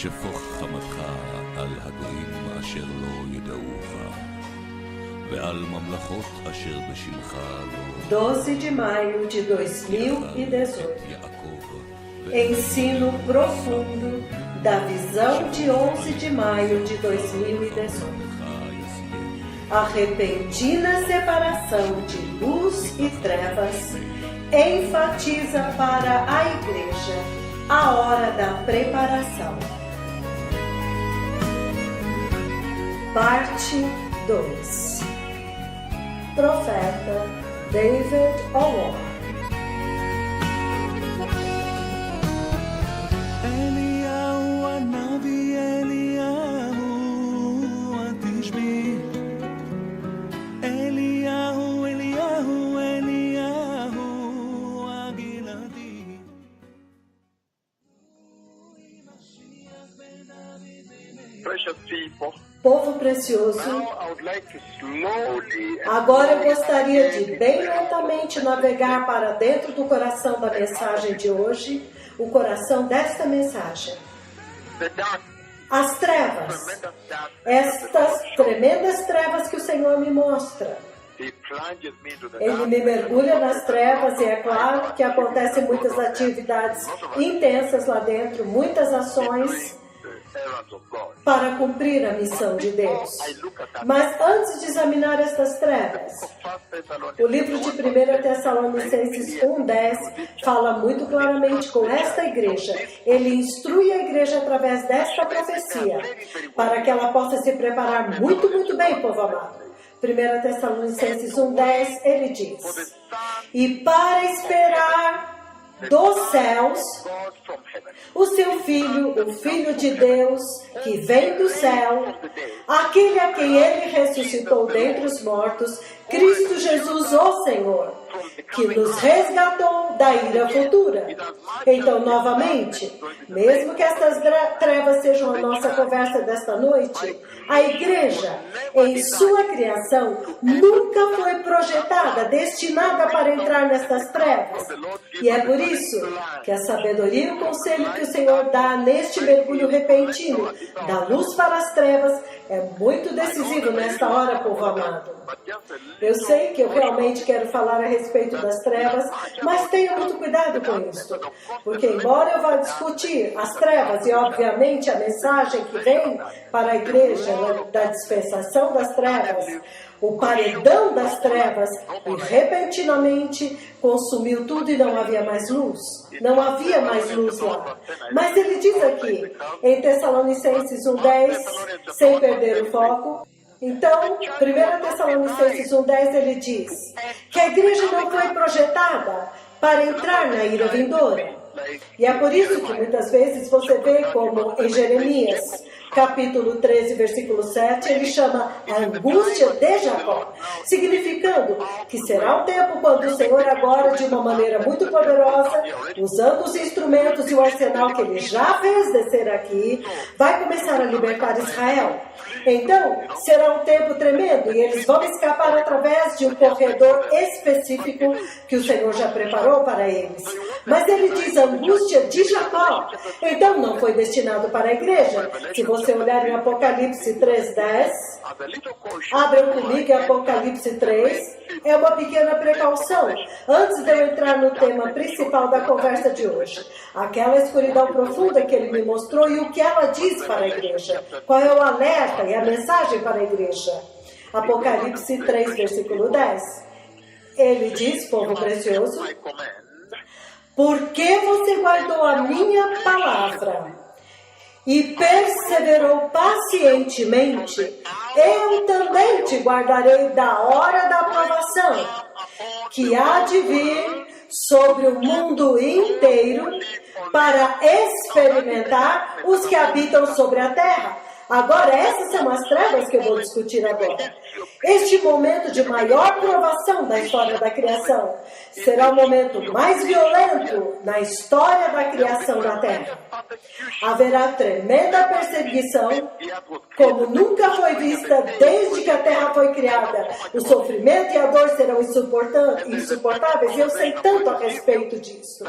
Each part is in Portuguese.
שפוך חמתך על הגויים אשר לא ידעוך, ועל ממלכות אשר בשמך לא. 12 de maio de 2018. Ensino profundo da visão de 11 de maio de 2018. A repentina separação de luz e trevas enfatiza para a Igreja a hora da preparação. Parte 2. Profeta David O'Rourke. Eliyahu Anavi, Eliyahu Atishbi, Eliyahu, Eliyahu, Eliyahu Agiladi. Precious people, Povo precioso, now I would like to slowly agora eu gostaria de bem lentamente navegar para dentro do coração da mensagem de hoje, o coração desta mensagem. the dark, As trevas, tremendous dark, estas tremendas trevas que o Senhor me mostra. He plunges me into the Ele dark. me mergulha nas trevas e é claro que acontecem muitas atividades intensas lá dentro, muitas ações The errands of God. para cumprir a missão de Deus. Mas antes de examinar estas trevas, o livro de 1 Tessalonicenses 1:10 fala muito claramente com esta igreja. Ele instrui a igreja através desta profecia, para que ela possa se preparar muito, muito bem, povo amado. 1 Tessalonicenses 1:10, ele diz: e para esperar dos céus God from heaven. o seu Filho, o Filho de Deus, que vem do céu, aquele a quem ele ressuscitou dentre os mortos, Cristo Jesus, o Senhor, que nos resgatou da ira futura. Então, novamente, mesmo que estas trevas sejam a nossa conversa desta noite, a igreja, em sua criação, nunca foi projetada, destinada para entrar nestas trevas. E é por isso que a sabedoria e o conselho que o Senhor dá neste mergulho repentino da luz para as trevas é muito decisivo nesta hora, povo amado. Eu sei que eu realmente quero falar a respeito das trevas, mas tenha muito cuidado com isso. Porque embora eu vá discutir as trevas e, obviamente, a mensagem que vem para a igreja da dispensação das trevas, o paredão das trevas, e repentinamente consumiu tudo e não havia mais luz. Não havia mais luz lá. Mas ele diz aqui, em Tessalonicenses 1:10, sem perder o foco, então, 1 Tessalonicenses 1:10, ele diz que a igreja não foi projetada para entrar na ira vindoura. E é por isso que muitas vezes você vê como em Jeremias, capítulo 13, versículo 7, ele chama a angústia de Jacó, significando que será um tempo quando o Senhor agora, de uma maneira muito poderosa, usando os instrumentos e o arsenal que ele já fez descer aqui, vai começar a libertar Israel. Então, será um tempo tremendo e eles vão escapar através de um corredor específico que o Senhor já preparou para eles. Mas ele diz angústia de Jacó. Então, não foi destinado para a igreja. Se você olhar em Apocalipse 3:10, abram comigo em Apocalipse 3, é uma pequena precaução. Antes de eu entrar no tema principal da conversa de hoje, aquela escuridão profunda que ele me mostrou e o que ela diz para a igreja. Qual é o alerta e a mensagem para a igreja? Apocalipse 3, versículo 10. Ele diz, povo precioso, porque você guardou a minha palavra e perseverou pacientemente, eu também te guardarei da hora da aprovação, que há de vir sobre o mundo inteiro para experimentar os que habitam sobre a terra. Agora, essas são as trevas que eu vou discutir agora. Este momento de maior provação da história da criação será o momento mais violento na história da criação da Terra. Haverá tremenda perseguição, como nunca foi vista desde que a Terra foi criada. O sofrimento e a dor serão insuportáveis, e eu sei tanto a respeito disso.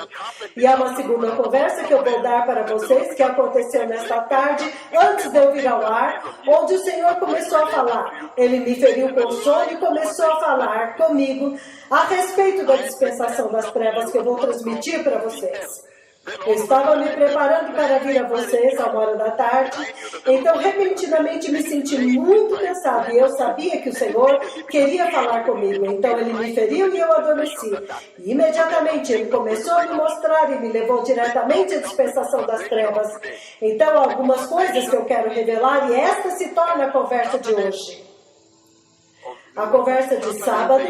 E há uma segunda conversa que eu vou dar para vocês, que aconteceu nesta tarde, antes de eu vir ao ar, onde o Senhor começou a falar. Ele me feriu com sono e começou a falar comigo a respeito da dispensação das trevas que eu vou transmitir para vocês. Eu estava me preparando para vir a vocês a 1h então repentinamente me senti muito cansado e eu sabia que o Senhor queria falar comigo. Então ele me feriu e eu adormeci. E imediatamente ele começou a me mostrar e me levou diretamente à dispensação das trevas. Então algumas coisas que eu quero revelar e esta se torna a conversa de hoje. A conversa de sábado.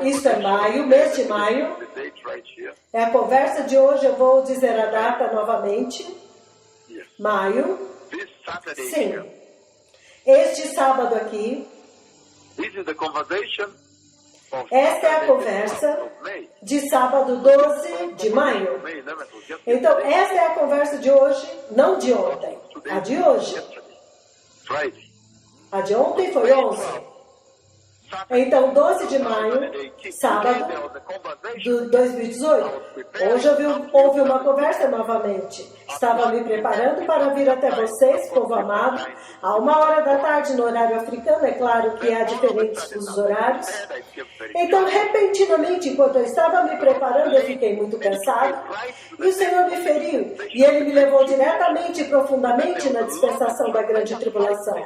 Isso é maio, mês de maio. É a conversa de hoje, eu vou dizer a data novamente. Maio. Sim. Este sábado aqui. Esta é a conversa de sábado 12 de maio. Então, esta é a conversa de hoje, não de ontem. A de hoje. A de ontem foi 11. Então, 12 de maio, sábado de 2018, hoje houve uma conversa novamente. Estava me preparando para vir até vocês, povo amado, a 1h no horário africano. É claro que há diferentes fusos horários. Então, repentinamente, enquanto eu estava me preparando, eu fiquei muito cansado. E o Senhor me feriu. E Ele me levou diretamente e profundamente na dispensação da grande tribulação.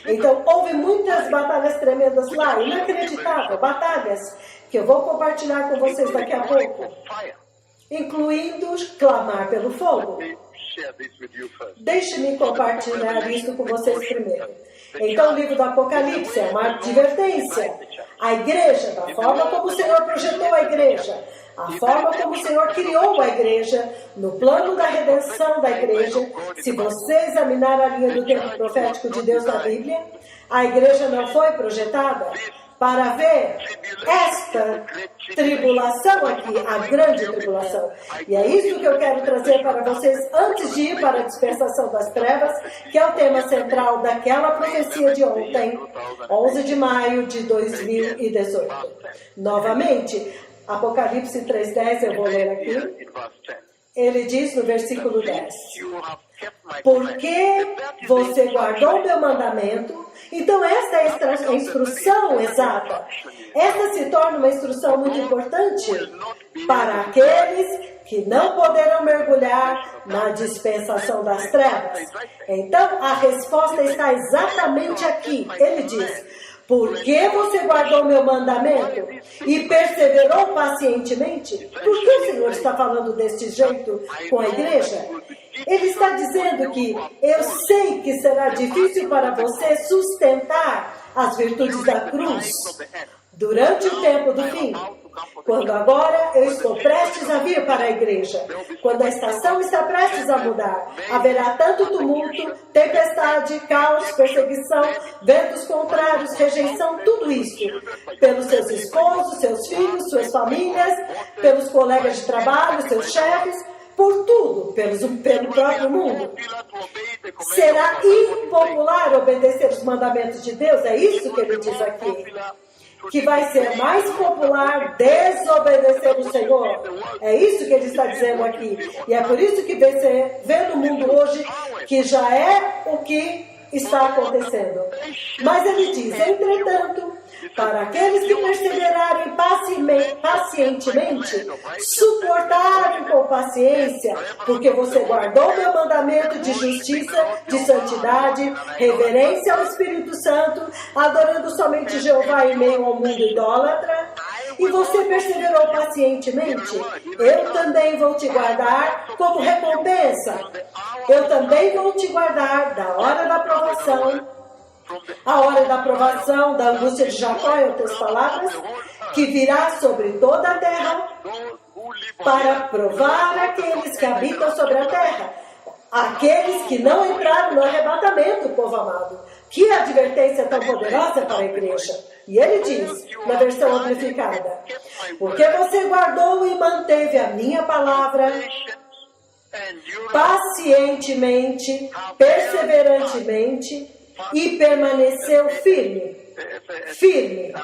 Então, houve muitas batalhas tremendas lá, inacreditável, batalhas que eu vou compartilhar com vocês daqui a pouco, incluindo clamar pelo fogo. Deixe-me compartilhar isso com vocês primeiro. Então, o livro do Apocalipse é uma advertência. A igreja, da forma como o Senhor projetou a igreja, a forma como o Senhor criou a igreja, no plano da redenção da igreja, se você examinar a linha do tempo profético de Deus na Bíblia, a igreja não foi projetada para ver esta tribulação aqui, a grande tribulação. E é isso que eu quero trazer para vocês antes de ir para a dispensação das trevas, que é o tema central daquela profecia de ontem, 11 de maio de 2018. Novamente, Apocalipse 3:10, eu vou ler aqui. Ele diz no versículo 10: porque você guardou meu mandamento. Então esta é a instrução exata. Esta se torna uma instrução muito importante para aqueles que não poderão mergulhar na dispensação das trevas. Então a resposta está exatamente aqui. Ele diz: porque você guardou meu mandamento e perseverou pacientemente? Por que o Senhor está falando deste jeito com a igreja? Ele está dizendo que eu sei que será difícil para você sustentar as virtudes da cruz durante o tempo do fim. Quando agora eu estou prestes a vir para a igreja, quando a estação está prestes a mudar, haverá tanto tumulto, tempestade, caos, perseguição, ventos contrários, rejeição, tudo isso, pelos seus esposos, seus filhos, suas famílias, pelos colegas de trabalho, seus chefes, por tudo, pelo próprio mundo. Será impopular obedecer os mandamentos de Deus? É isso que ele diz aqui. Que vai ser mais popular desobedecer o Senhor. É isso que ele está dizendo aqui. E é por isso que você vê no mundo hoje que já é o que está acontecendo. Mas ele diz: entretanto, para aqueles que perseverarem pacientemente, suportarem com paciência, porque você guardou meu mandamento de justiça, de santidade, reverência ao Espírito Santo, adorando somente Jeová em meio ao mundo idólatra, e você perseverou pacientemente, eu também vou te guardar como recompensa. Eu também vou te guardar da hora da provação, a hora da provação, da angústia de Jacó, em outras palavras, que virá sobre toda a terra those who live on para earth provar aqueles que habitam sobre a terra, aqueles que não entraram no arrebatamento, povo amado. Que advertência tão poderosa para a igreja. E ele diz, na versão amplificada, porque você guardou e manteve a minha palavra pacientemente, perseverantemente e permaneceu firme. Firme.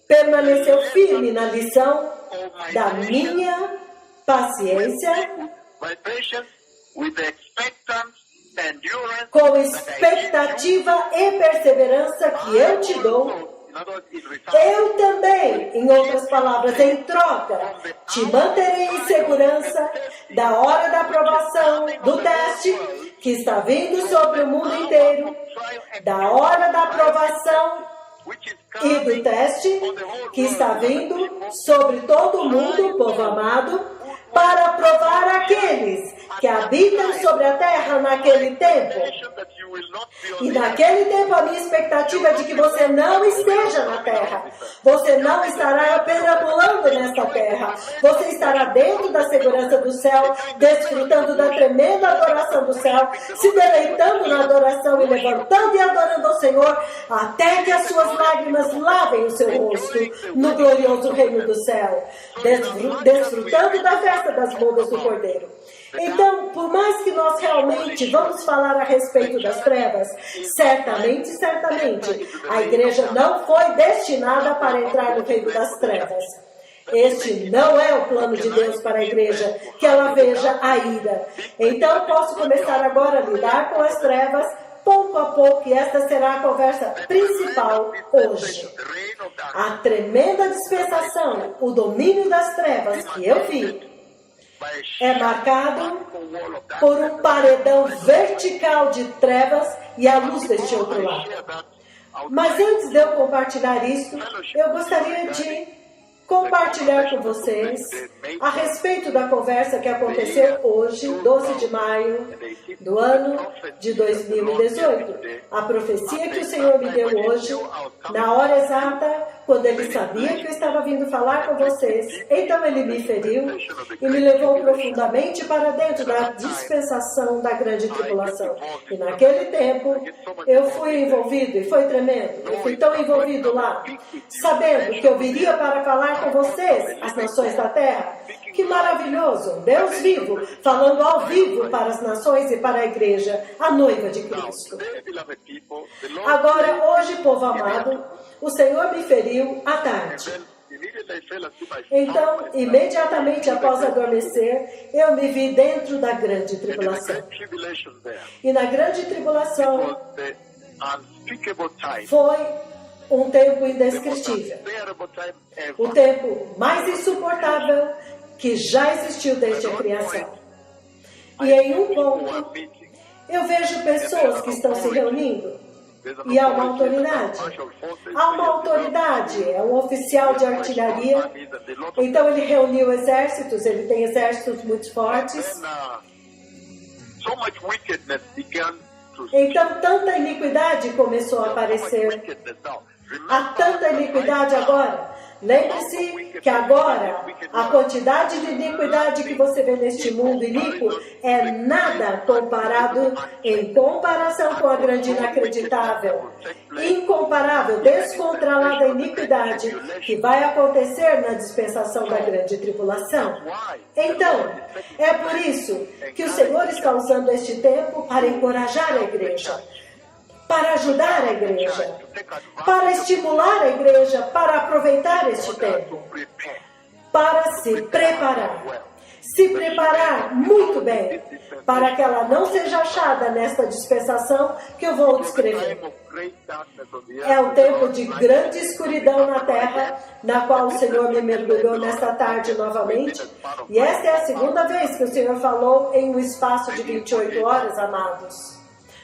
Permaneceu firme na lição da minha paciência, com expectativa e perseverança que eu te dou. Eu também, em outras palavras, em troca, te manterei em segurança da hora da aprovação, do teste que está vindo sobre o mundo inteiro, da hora da aprovação e do teste que está vindo sobre todo o mundo, povo amado, para provar aqueles que habitam sobre a terra naquele tempo. E naquele tempo a minha expectativa é de que você não esteja na terra. Você não estará perambulando nesta terra. Você estará dentro da segurança do céu, desfrutando da tremenda adoração do céu, se deleitando na adoração e levantando e adorando ao Senhor, até que as suas lágrimas lavem o seu rosto no glorioso reino do céu, desfrutando da festa das bodas do Cordeiro. Então, por mais que nós realmente vamos falar a respeito das trevas, certamente, a igreja não foi destinada para entrar no reino das trevas. Este não é o plano de Deus para a igreja, que ela veja a ira. Então, posso começar agora a lidar com as trevas, pouco a pouco, e esta será a conversa principal hoje. A tremenda dispensação, o domínio das trevas que eu vi, é marcado por um paredão vertical de trevas e a luz deste outro lado. Mas antes de eu compartilhar isso, eu gostaria de compartilhar com vocês a respeito da conversa que aconteceu hoje, 12 de maio do ano de 2018. A profecia que o Senhor me deu hoje, na hora exata, quando Ele sabia que eu estava vindo falar com vocês. Então Ele me feriu e me levou profundamente para dentro da dispensação da grande tribulação. E naquele tempo, eu fui envolvido, e foi tremendo, eu fui tão envolvido lá, sabendo que eu viria para falar com vocês, as nações da terra. Que maravilhoso! Deus vivo, falando ao vivo para as nações e para a igreja, a noiva de Cristo. Agora, hoje, povo amado, o Senhor me feriu à tarde. Então, imediatamente após adormecer, eu me vi dentro da grande tribulação. E na grande tribulação foi um tempo indescritível. O tempo mais insuportável que já existiu desde a criação. E em um ponto, eu vejo pessoas que estão se reunindo. E há uma autoridade. Há uma autoridade, é um oficial de artilharia. Então ele reuniu exércitos, ele tem exércitos muito fortes. Então tanta iniquidade começou a aparecer. Há tanta iniquidade agora. Lembre-se que agora a quantidade de iniquidade que você vê neste mundo iníquo é nada comparado em comparação com a grande inacreditável, incomparável, descontrolada iniquidade que vai acontecer na dispensação da grande tribulação. Então, é por isso que o Senhor está usando este tempo para encorajar a igreja, para ajudar a igreja, para estimular a igreja, para aproveitar este tempo, para se preparar muito bem, para que ela não seja achada nesta dispensação que eu vou descrever. É um tempo de grande escuridão na terra, na qual o Senhor me mergulhou nesta tarde novamente, e esta é a segunda vez que o Senhor falou em um espaço de 28 horas, amados.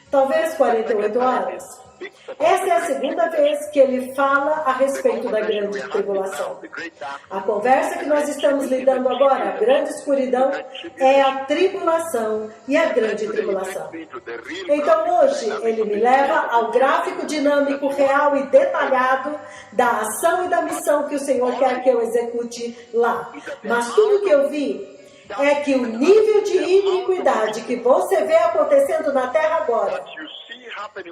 Talvez 48 horas. Essa é a segunda vez que ele fala a respeito da grande tribulação. A conversa que nós estamos lidando agora, a grande escuridão, é a tribulação e a grande tribulação. Então hoje ele me leva ao gráfico dinâmico real e detalhado da ação e da missão que o Senhor quer que eu execute lá. Mas tudo que eu vi é que o nível de iniquidade que você vê acontecendo na terra agora,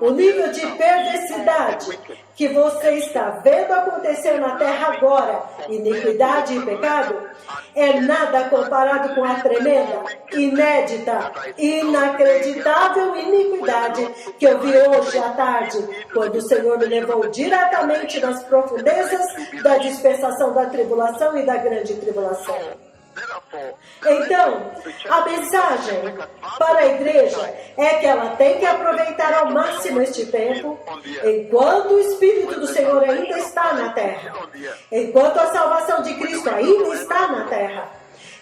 o nível de perversidade que você está vendo acontecer na terra agora, iniquidade e pecado, é nada comparado com a tremenda, inédita, inacreditável iniquidade que eu vi hoje à tarde, quando o Senhor me levou diretamente nas profundezas da dispensação da tribulação e da grande tribulação. Então, a mensagem para a igreja é que ela tem que aproveitar ao máximo este tempo, enquanto o Espírito do Senhor ainda está na terra, enquanto a salvação de Cristo ainda está na terra,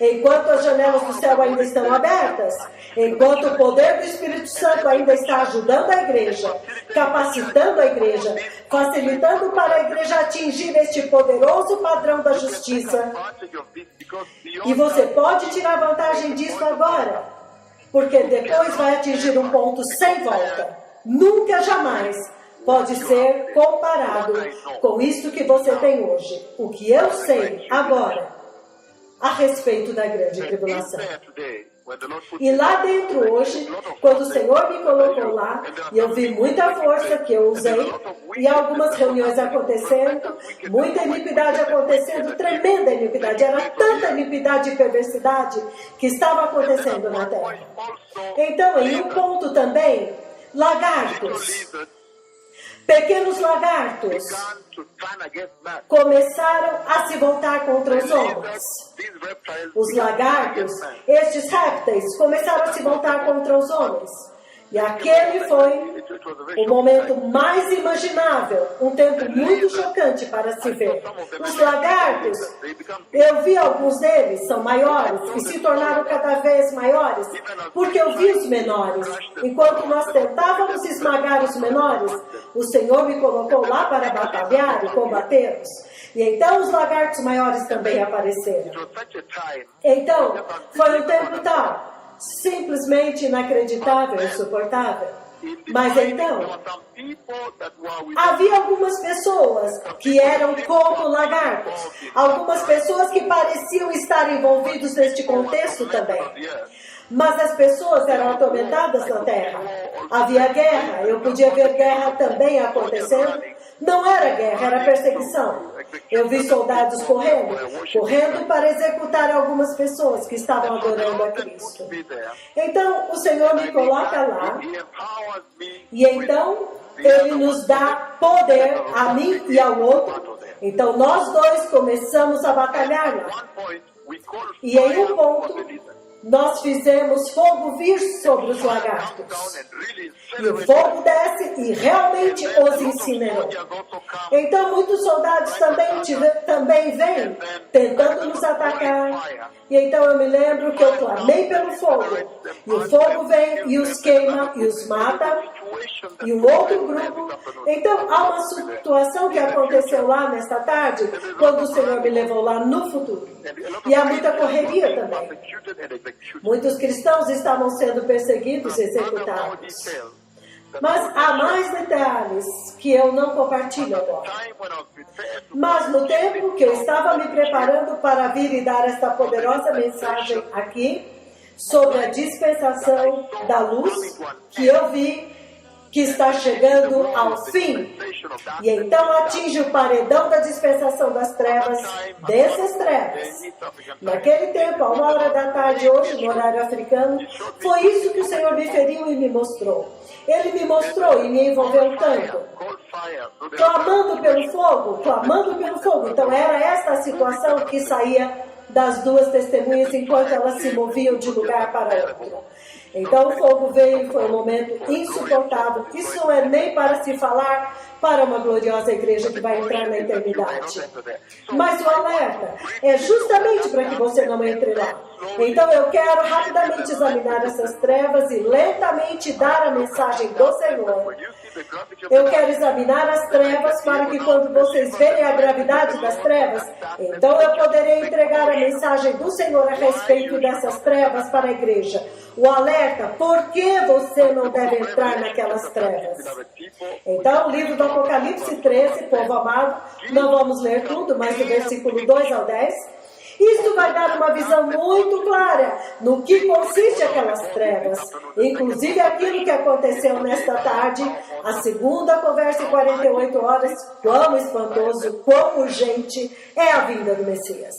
enquanto as janelas do céu ainda estão abertas, enquanto o poder do Espírito Santo ainda está ajudando a igreja, capacitando a igreja, facilitando para a igreja atingir este poderoso padrão da justiça. E você pode tirar vantagem disso agora, porque depois vai atingir um ponto sem volta. Nunca, jamais pode ser comparado com isto que você tem hoje. O que eu sei agora a respeito da grande tribulação. E lá dentro hoje, quando o Senhor me colocou lá, e eu vi muita força que eu usei, e algumas reuniões acontecendo, muita iniquidade acontecendo, tremenda iniquidade, era tanta iniquidade e perversidade que estava acontecendo na terra. Então, em um ponto também, lagartos, pequenos lagartos, começaram a se voltar contra os homens. Os lagartos, estes répteis, começaram a se voltar contra os homens. E aquele foi o momento mais imaginável, um tempo muito chocante para se ver. Os lagartos, eu vi alguns deles, são maiores, e se tornaram cada vez maiores, porque eu vi os menores. Enquanto nós tentávamos esmagar os menores, o Senhor me colocou lá para batalhar e combatê-los. E então os lagartos maiores também apareceram. Então, foi um tempo tal, simplesmente inacreditável e insuportável. Mas então, havia algumas pessoas que eram como lagartos. Algumas pessoas que pareciam estar envolvidos neste contexto também. Mas as pessoas eram atormentadas na terra. Havia guerra, eu podia ver guerra também acontecendo. Não era guerra, era perseguição. Eu vi soldados correndo para executar algumas pessoas que estavam adorando a Cristo. Então, o Senhor me coloca lá, e então, Ele nos dá poder a mim e ao outro. Então, nós dois começamos a batalhar lá. E em um ponto, nós fizemos fogo vir sobre os lagartos. E o fogo desce e realmente os incinerou. Então muitos soldados também vêm tentando nos atacar. E então eu me lembro que eu clamei pelo fogo. E o fogo vem e os queima e os mata. E o outro grupo. Então há uma situação que aconteceu lá nesta tarde, quando o Senhor me levou lá no futuro. E há muita correria também. Muitos cristãos estavam sendo perseguidos e executados. Mas há mais detalhes que eu não compartilho agora. Mas no tempo que eu estava me preparando para vir e dar esta poderosa mensagem aqui, sobre a dispensação da luz, que eu vi que está chegando ao fim, e então atinge o paredão da dispensação das trevas, dessas trevas. Naquele tempo, a 1h hoje, no horário africano, foi isso que o Senhor me feriu e me mostrou. Ele me mostrou e me envolveu tanto, clamando pelo fogo. Então era esta a situação que saía das duas testemunhas enquanto elas se moviam de lugar para outro. Então o fogo veio e foi um momento insuportável. Isso não é nem para se falar para uma gloriosa igreja que vai entrar na eternidade. Mas o alerta é justamente para que você não entre lá. Então eu quero rapidamente examinar essas trevas e lentamente dar a mensagem do Senhor. Eu quero examinar as trevas para que quando vocês verem a gravidade das trevas, então eu poderei entregar a mensagem do Senhor a respeito dessas trevas para a igreja. O alerta, por que você não deve entrar naquelas trevas? Então, o livro do Apocalipse 13, povo amado, não vamos ler tudo, mas do versículo 2 ao 10, isso vai dar uma visão muito clara no que consiste aquelas trevas. Inclusive aquilo que aconteceu nesta tarde, a segunda conversa em 48 horas, quão espantoso, quão urgente é a vinda do Messias.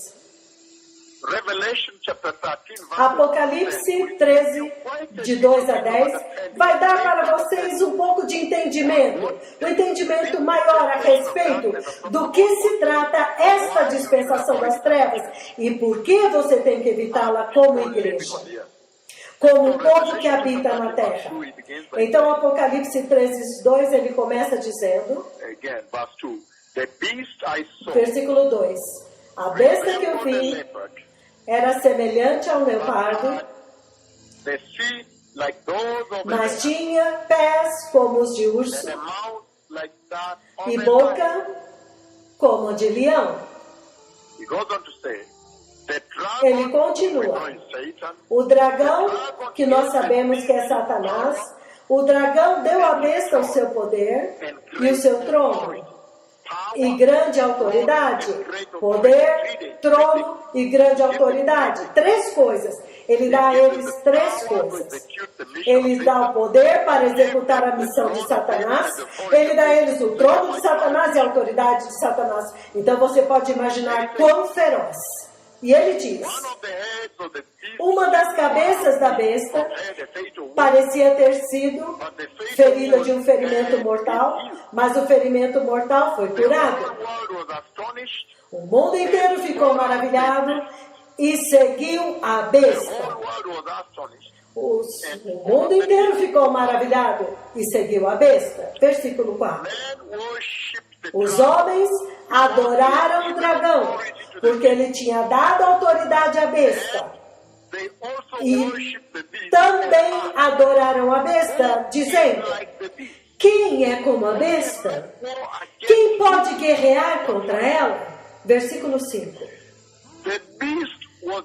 Apocalipse 13, de 2 a 10, vai dar para vocês um pouco de entendimento, um entendimento maior a respeito do que se trata esta dispensação das trevas e por que você tem que evitá-la como igreja, como o povo que habita na terra. Então, Apocalipse 13, 2, ele começa dizendo, versículo 2, a besta que eu vi era semelhante ao leopardo, mas tinha pés como os de urso e boca como a de leão. Ele continua. O dragão, que nós sabemos que é Satanás, o dragão deu à besta o seu poder e o seu trono e grande autoridade. Poder, trono e grande autoridade. Três coisas. Ele dá a eles três coisas. Ele dá o poder para executar a missão de Satanás. Ele dá a eles o trono de Satanás e a autoridade de Satanás. Então você pode imaginar quão feroz. E ele diz, uma das cabeças da besta parecia ter sido ferida de um ferimento mortal, mas o ferimento mortal foi curado. O mundo inteiro ficou maravilhado e seguiu a besta. O mundo inteiro ficou maravilhado e seguiu a besta. Versículo 4. Os homens adoraram o dragão, porque ele tinha dado autoridade à besta. E também adoraram a besta, dizendo, quem é como a besta? Quem pode guerrear contra ela? Versículo 5.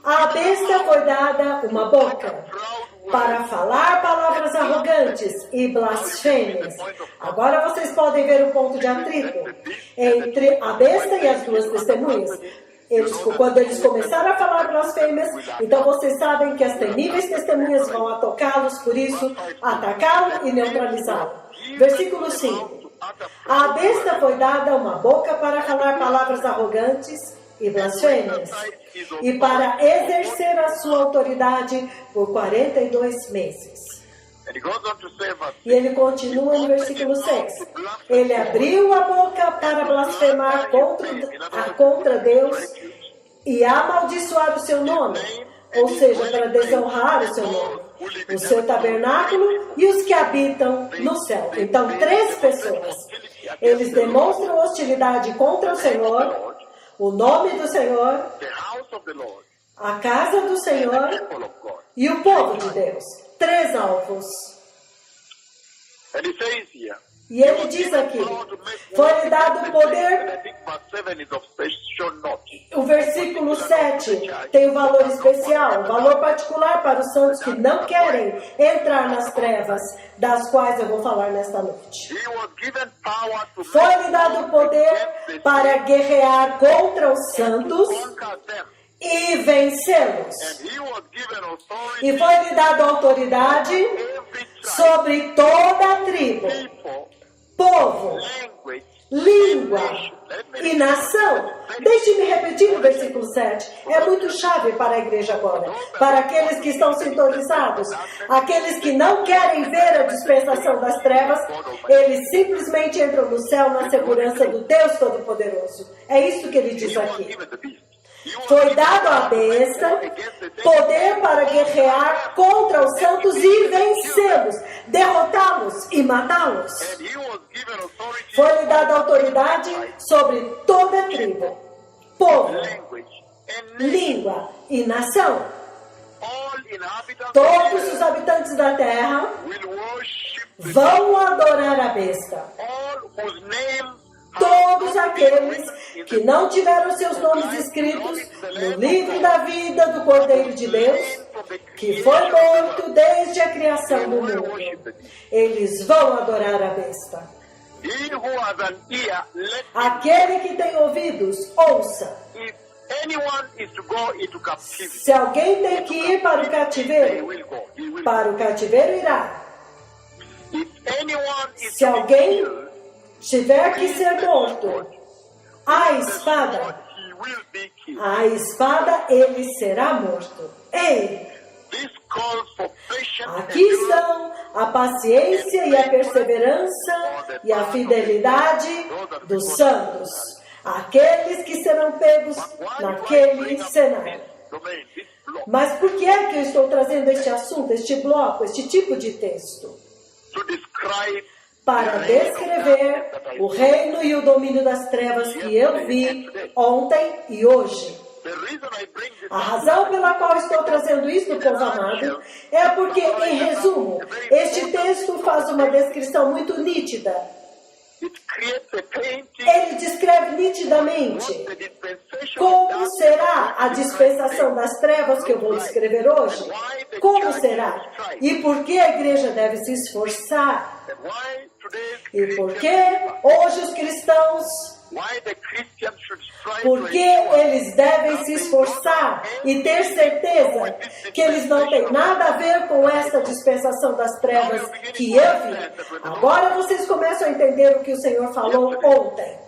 A besta foi dada uma boca para falar palavras arrogantes e blasfêmias. Agora vocês podem ver o ponto de atrito entre a besta e as duas testemunhas. Quando eles começaram a falar blasfêmias, então vocês sabem que as temíveis testemunhas vão atacá-los, por isso, atacá-lo e neutralizá-lo. Versículo 5. A besta foi dada uma boca para falar palavras arrogantes e blasfêmias, e para exercer a sua autoridade por 42 meses. E ele continua no versículo 6. Ele abriu a boca para blasfemar contra Deus e amaldiçoar o seu nome, ou seja, para desonrar o seu nome, o seu tabernáculo e os que habitam no céu. Então, três pessoas. Eles demonstram hostilidade contra o Senhor, o nome do Senhor, a casa do Senhor e o povo de Deus. Três alvos. E ele diz aqui, foi-lhe dado o poder. O versículo 7 tem um valor especial, um valor particular para os santos que não querem entrar nas trevas, das quais eu vou falar nesta noite. Foi-lhe dado o poder para guerrear contra os santos e vencê-los. E foi-lhe dada autoridade sobre toda a tribo, povo, língua e nação. Deixe-me repetir o versículo 7. É muito chave para a igreja agora. Para aqueles que estão sintonizados, aqueles que não querem ver a dispensação das trevas, eles simplesmente entram no céu na segurança do Deus Todo-Poderoso. É isso que ele diz aqui. Foi dado à besta poder para guerrear contra os santos e vencê-los, derrotá-los e matá-los. And he was given authority Foi-lhe dada autoridade sobre toda tribo, povo, language and name. língua e nação. All inhabitants Todos os habitantes da terra will worship the vão adorar a besta. all whose name Todos aqueles que não tiveram seus nomes escritos no livro da vida do Cordeiro de Deus, que foi morto desde a criação do mundo, eles vão adorar a besta. He who has an ear, let him. Aquele que tem ouvidos, ouça. If anyone is to go into captivity, Se alguém tem que ir para o he cativeiro, will go. He will. para o cativeiro irá. If anyone is Se to be alguém killed, tiver que ser morto, a espada, he will be killed. a espada ele será morto. Ei, This calls for patience aqui estão a paciência e a perseverança e a fidelidade dos santos, aqueles que serão pegos naquele cenário. domain, this block, Mas por que é que eu estou trazendo este assunto, este bloco, este tipo de texto? to describe Para descrever o reino e o domínio das trevas que eu vi ontem e hoje. the reason I bring this A razão pela qual estou trazendo isso, povo amado, é porque, em resumo, este texto faz uma descrição muito nítida. it creates a painting Ele descreve nitidamente the dispensation como será a dispensação das trevas que eu vou descrever hoje. Como será? E por que a igreja deve se esforçar? and why today's E por que Christians, hoje os cristãos, why the Christians should strive por to que ensure eles devem se esforçar e ter certeza que eles não têm nada a ver com esta dispensação das trevas que eu vi. Agora vocês começam a entender o que o Senhor falou ontem.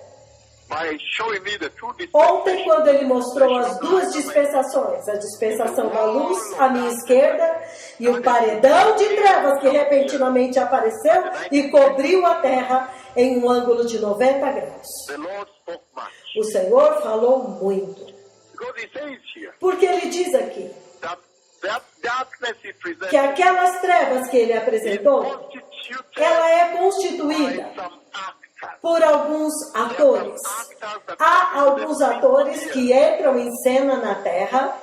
by showing me the two Ontem, dispensations. quando ele mostrou as duas dispensações, a dispensação da luz à minha esquerda e o paredão de trevas que repentinamente apareceu e cobriu a terra em um ângulo de 90 graus. The Lord spoke much. O Senhor falou muito. Because he says here Porque ele diz aqui that darkness he que presents aquelas trevas que ele is apresentou, constituted ela é by constituída some actors. por alguns atores. Há alguns atores que entram em cena na Terra.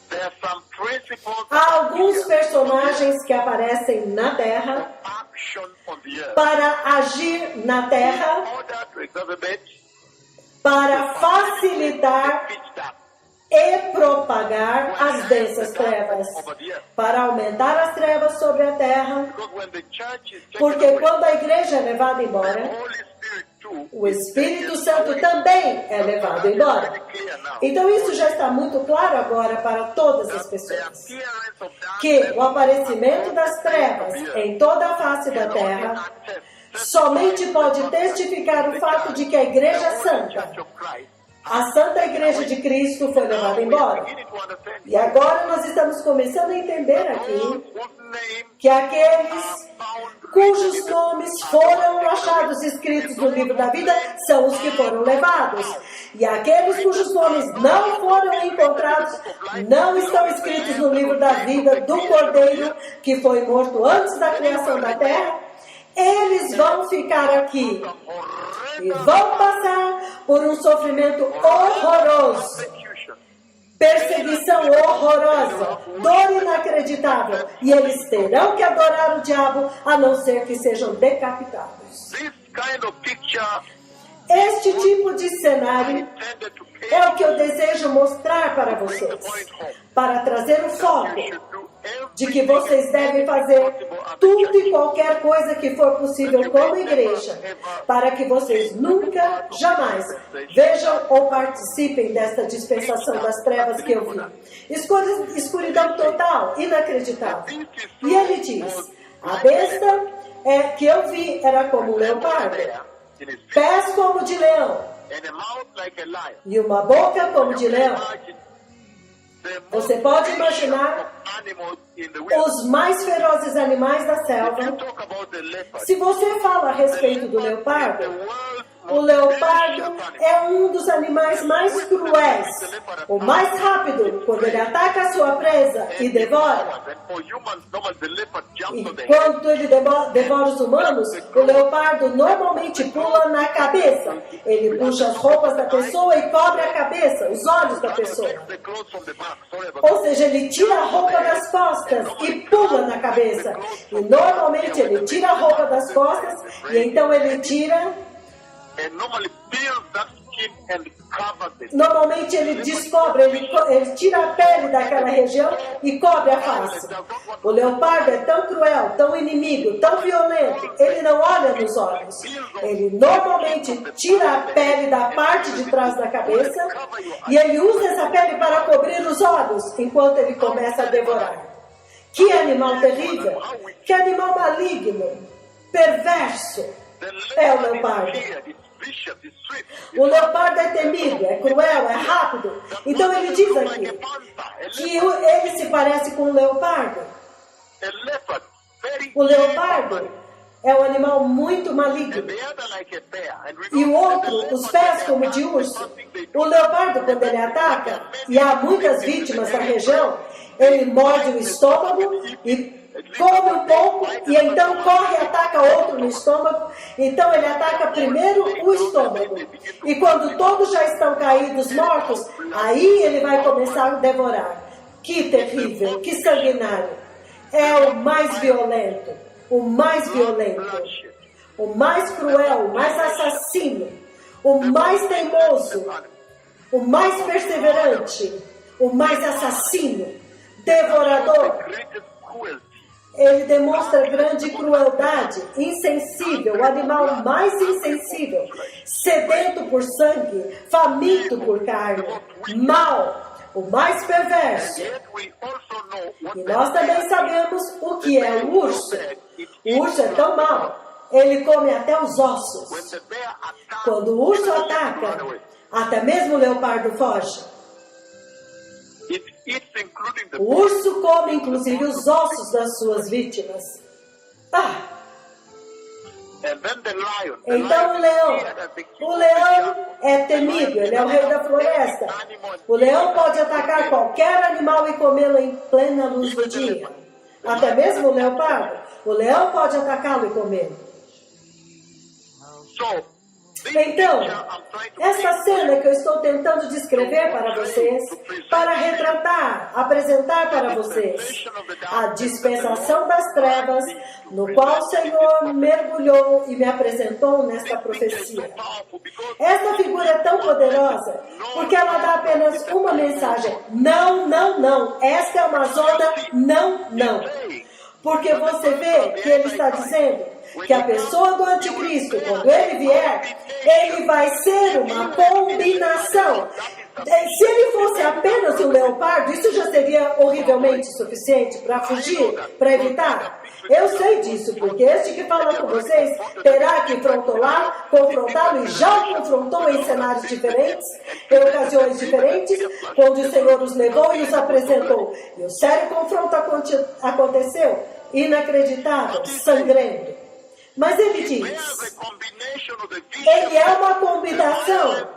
There are some principles Há alguns personagens que aparecem na Terra action on the earth para agir na Terra, in order to exacerbate para facilitar pitch dark e propagar as densas trevas, over the earth. para aumentar as trevas sobre a Terra. Because when the church is taken Porque away, quando a igreja é levada the embora, Holy Spirit too o Espírito Santo também é levado embora. clear now. Então isso já está muito claro agora para todas as The pessoas. appearance of Que darkness o aparecimento das trevas em toda a face da terra somente pode testificar o fato de que a Igreja Santa, a Santa Igreja de Cristo, foi levada embora. E agora nós estamos começando a entender aqui que aqueles cujos nomes foram achados escritos no livro da vida são os que foram levados. E aqueles cujos nomes não foram encontrados não estão escritos no livro da vida do Cordeiro que foi morto antes da criação da terra. Eles vão ficar aqui e vão passar por um sofrimento horroroso, perseguição horrorosa, dor inacreditável, e eles terão que adorar o diabo, a não ser que sejam decapitados. This kind of picture Este tipo de cenário intended to é o que eu desejo mostrar para vocês, para trazer o foco de que vocês devem fazer tudo e qualquer coisa que for possível como igreja, para que vocês nunca, jamais vejam ou participem desta dispensação das trevas que eu vi. Escuridão total, inacreditável. E ele diz, a besta que eu vi era como um leopardo, pés como de leão and a mouth like a lion. e uma boca como de leão. Você pode imaginar animals in the wilderness. os mais ferozes animais da If you selva. talk about the leopard, Se você fala a respeito do the leopardo, world's o most leopardo vicious animal. é um dos animais mais cruéis. O mais rápido, quando ele ataca a sua presa e devora. And for humans, normally the leopard jumps on the head. Enquanto ele devora os humanos, o leopardo normalmente pula na cabeça. Ele puxa as roupas da pessoa e cobre a cabeça, os olhos da pessoa. Takes the clothes from the back. Sorry about Ou seja, ele tira a roupa das costas e pula na cabeça. E normalmente ele tira a roupa das costas e então ele tira. and normally peels that skin and covers it. Normalmente ele descobre, ele tira a pele daquela região e cobre a face. O leopardo é tão cruel, tão inimigo, tão violento, ele não olha nos olhos. Ele normalmente tira a pele da parte de trás da cabeça e ele usa essa pele para cobrir os olhos enquanto ele começa a devorar. Que animal terrível! Que animal maligno, perverso é o leopardo. O leopardo é temido, é cruel, é rápido. Então ele diz aqui que ele se parece com o leopardo. O leopardo é um animal muito maligno. E o outro, os pés como de urso. O leopardo, quando ele ataca, e há muitas vítimas na região, ele morde o estômago e come um pouco, e então corre e ataca outro no estômago. Então ele ataca primeiro o estômago. E quando todos já estão caídos, mortos, aí ele vai começar a devorar. Que terrível, que sanguinário. É o mais violento, o mais violento, o mais cruel, o mais assassino, o mais teimoso, o mais perseverante, o mais assassino, devorador. Ele demonstra grande crueldade, insensível, o animal mais insensível, sedento por sangue, faminto por carne, mau, o mais perverso. E nós também sabemos o que é o urso. O urso é tão mau, ele come até os ossos. Quando o urso ataca, até mesmo o leopardo foge. O urso come inclusive os ossos das suas vítimas. Então o leão é temido, ele é o rei da floresta. O leão pode atacar qualquer animal e comê-lo em plena luz do dia. Até mesmo o leopardo. O leão pode atacá-lo e comê-lo. Então, essa cena que eu estou tentando descrever para vocês, para retratar, apresentar para vocês a dispensação das trevas, no qual o Senhor mergulhou e me apresentou nesta profecia. Esta figura é tão poderosa, porque ela dá apenas uma mensagem: não, não, não. Esta é uma zona não, não. Porque você vê que ele está dizendo que a pessoa do anticristo, quando ele vier, ele vai ser uma combinação. Se ele fosse apenas um leopardo, isso já seria horrivelmente suficiente para fugir, para evitar. Eu sei disso, porque este que fala com vocês terá que confrontá-lo e já o confrontou em cenários diferentes, em ocasiões diferentes, onde o Senhor os levou e os apresentou. E o sério confronto aconteceu, inacreditável, sangrento. Mas ele diz, ele é uma combinação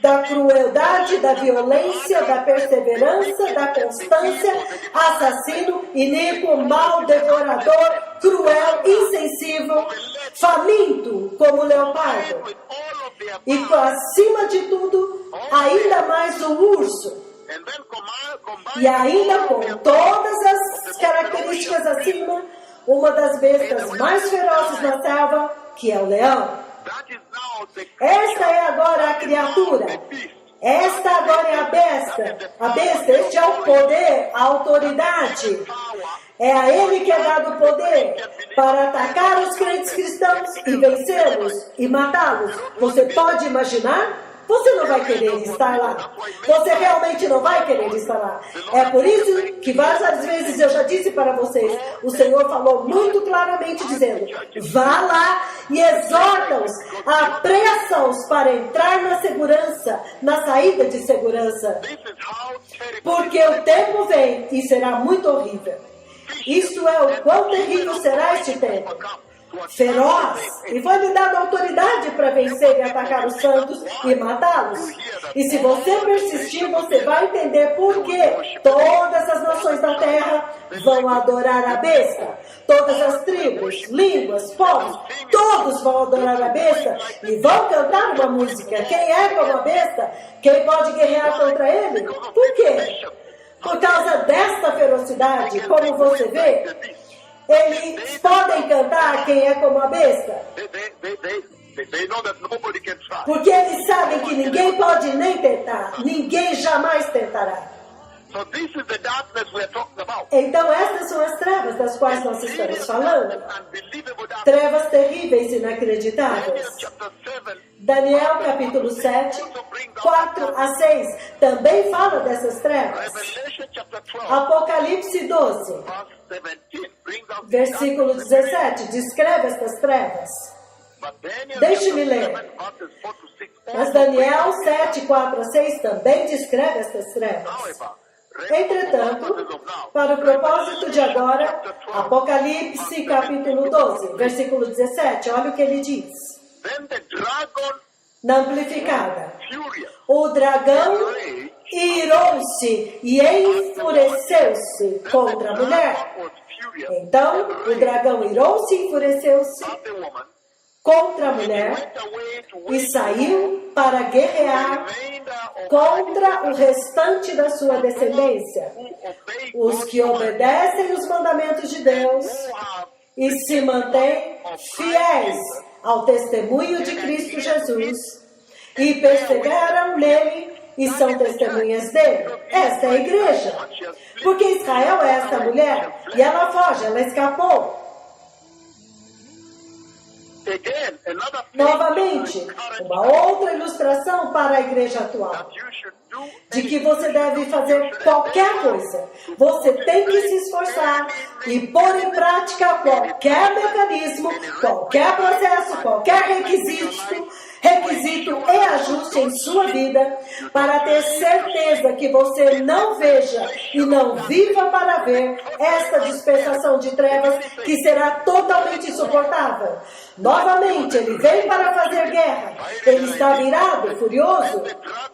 da crueldade, da violência, da perseverança, da constância, assassino, iníquo, mau, devorador, cruel, insensível, faminto como o leopardo. E acima de tudo, ainda mais o urso. E ainda com todas as características acima, uma das bestas mais ferozes na selva, que é o leão. Esta é agora a criatura. Esta agora é a besta. A besta, este é o poder, a autoridade. É a ele que é dado o poder para atacar os crentes cristãos e vencê-los e matá-los. Você pode imaginar? Você não vai querer estar lá. Você realmente não vai querer estar lá. É por isso que várias vezes eu já disse para vocês, o Senhor falou muito claramente dizendo, vá lá e exorta-os, apressa-os para entrar na segurança, na saída de segurança. Porque o tempo vem e será muito horrível. Isto é o quão terrível será este tempo. Feroz, e foi-lhe dada autoridade para vencer e atacar os santos e matá-los. E se você persistir, você vai entender por que todas as nações da terra vão adorar a besta. Todas as tribos, línguas, povos, todos vão adorar a besta e vão cantar uma música. Quem é como a besta? Quem pode guerrear contra ele? Por quê? Por causa desta ferocidade, como você vê, eles podem cantar quem é como a besta. They know that nobody can try. Porque eles sabem que ninguém pode nem tentar. Ninguém jamais tentará. So this is the darkness we are talking about. Então estas são as trevas das quais nós estamos falando. Unbelievable darkness. Trevas terríveis e inacreditáveis. Daniel chapter 7. Daniel capítulo 7, 4 a 6 também fala dessas trevas. Revelation chapter 12. Apocalipse 12, Verse 17 brings out versículo 17, descreve estas trevas. But Daniel Deixe-me chapter ler. 7 verses 4 to 6 Mas also Daniel brings out 7, 4 a 6 também descreve estas trevas. However, Entretanto, para o propósito de agora, Apocalipse capítulo 12, versículo 17, olha o que ele diz. then the dragon Na amplificada. furious O dragão irou-se e enfureceu-se contra a mulher. was furious Então, o dragão irou-se e enfureceu-se at the woman. contra a mulher Went away to e wage saiu para guerrear remainder of contra o restante da sua descendência, who obey os que obedecem os mandamentos de Deus who have e se mantêm fiéis ao testemunho de Cristo Jesus e perseveram nele e são testemunhas dele. Esta é a igreja. Porque Israel é esta mulher e ela foge, ela escapou. again another Novamente, uma outra ilustração para a igreja atual. that you should do De que você deve fazer qualquer coisa. Você tem que se esforçar e pôr em prática qualquer mecanismo, qualquer processo, qualquer requisito e ajuste em sua vida para ter certeza que você não veja e não viva para ver esta dispensação de trevas que será totalmente insuportável. Novamente, ele vem para fazer guerra. Ele está virado, furioso.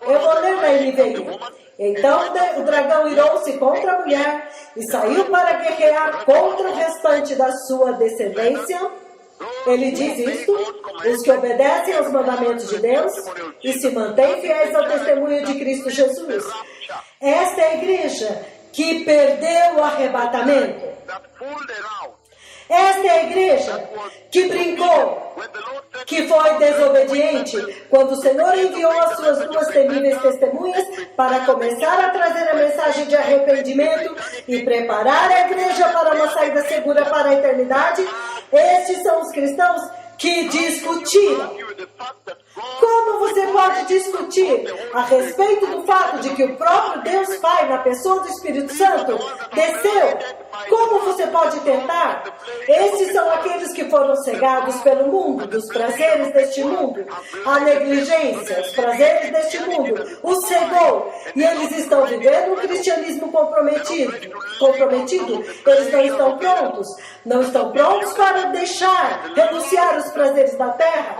Eu vou ler na NVI. Então o dragão irou-se contra a mulher e saiu para guerrear contra o restante da sua descendência. Ele diz isto, os que obedecem aos mandamentos de Deus e se mantêm fiéis ao testemunho de Cristo Jesus. Esta é a igreja que perdeu o arrebatamento. that fooled around. Esta é a igreja que brincou, When the Lord said que foi desobediente, quando o Senhor enviou as suas duas temíveis testemunhas para começar a trazer a mensagem de arrependimento e preparar a igreja para uma saída segura para a eternidade, estes são os cristãos que discutiram. you the fact that God Como você pode discutir a respeito do fato de que o próprio Deus Pai, na pessoa do Espírito Santo, desceu? Como você pode tentar? Estes são aqueles que foram cegados pelo mundo, dos prazeres deste mundo. A negligência, os prazeres deste mundo, os cegou. E eles estão vivendo um cristianismo comprometido. Eles não estão prontos. Não estão prontos para deixar, renunciar os prazeres da terra,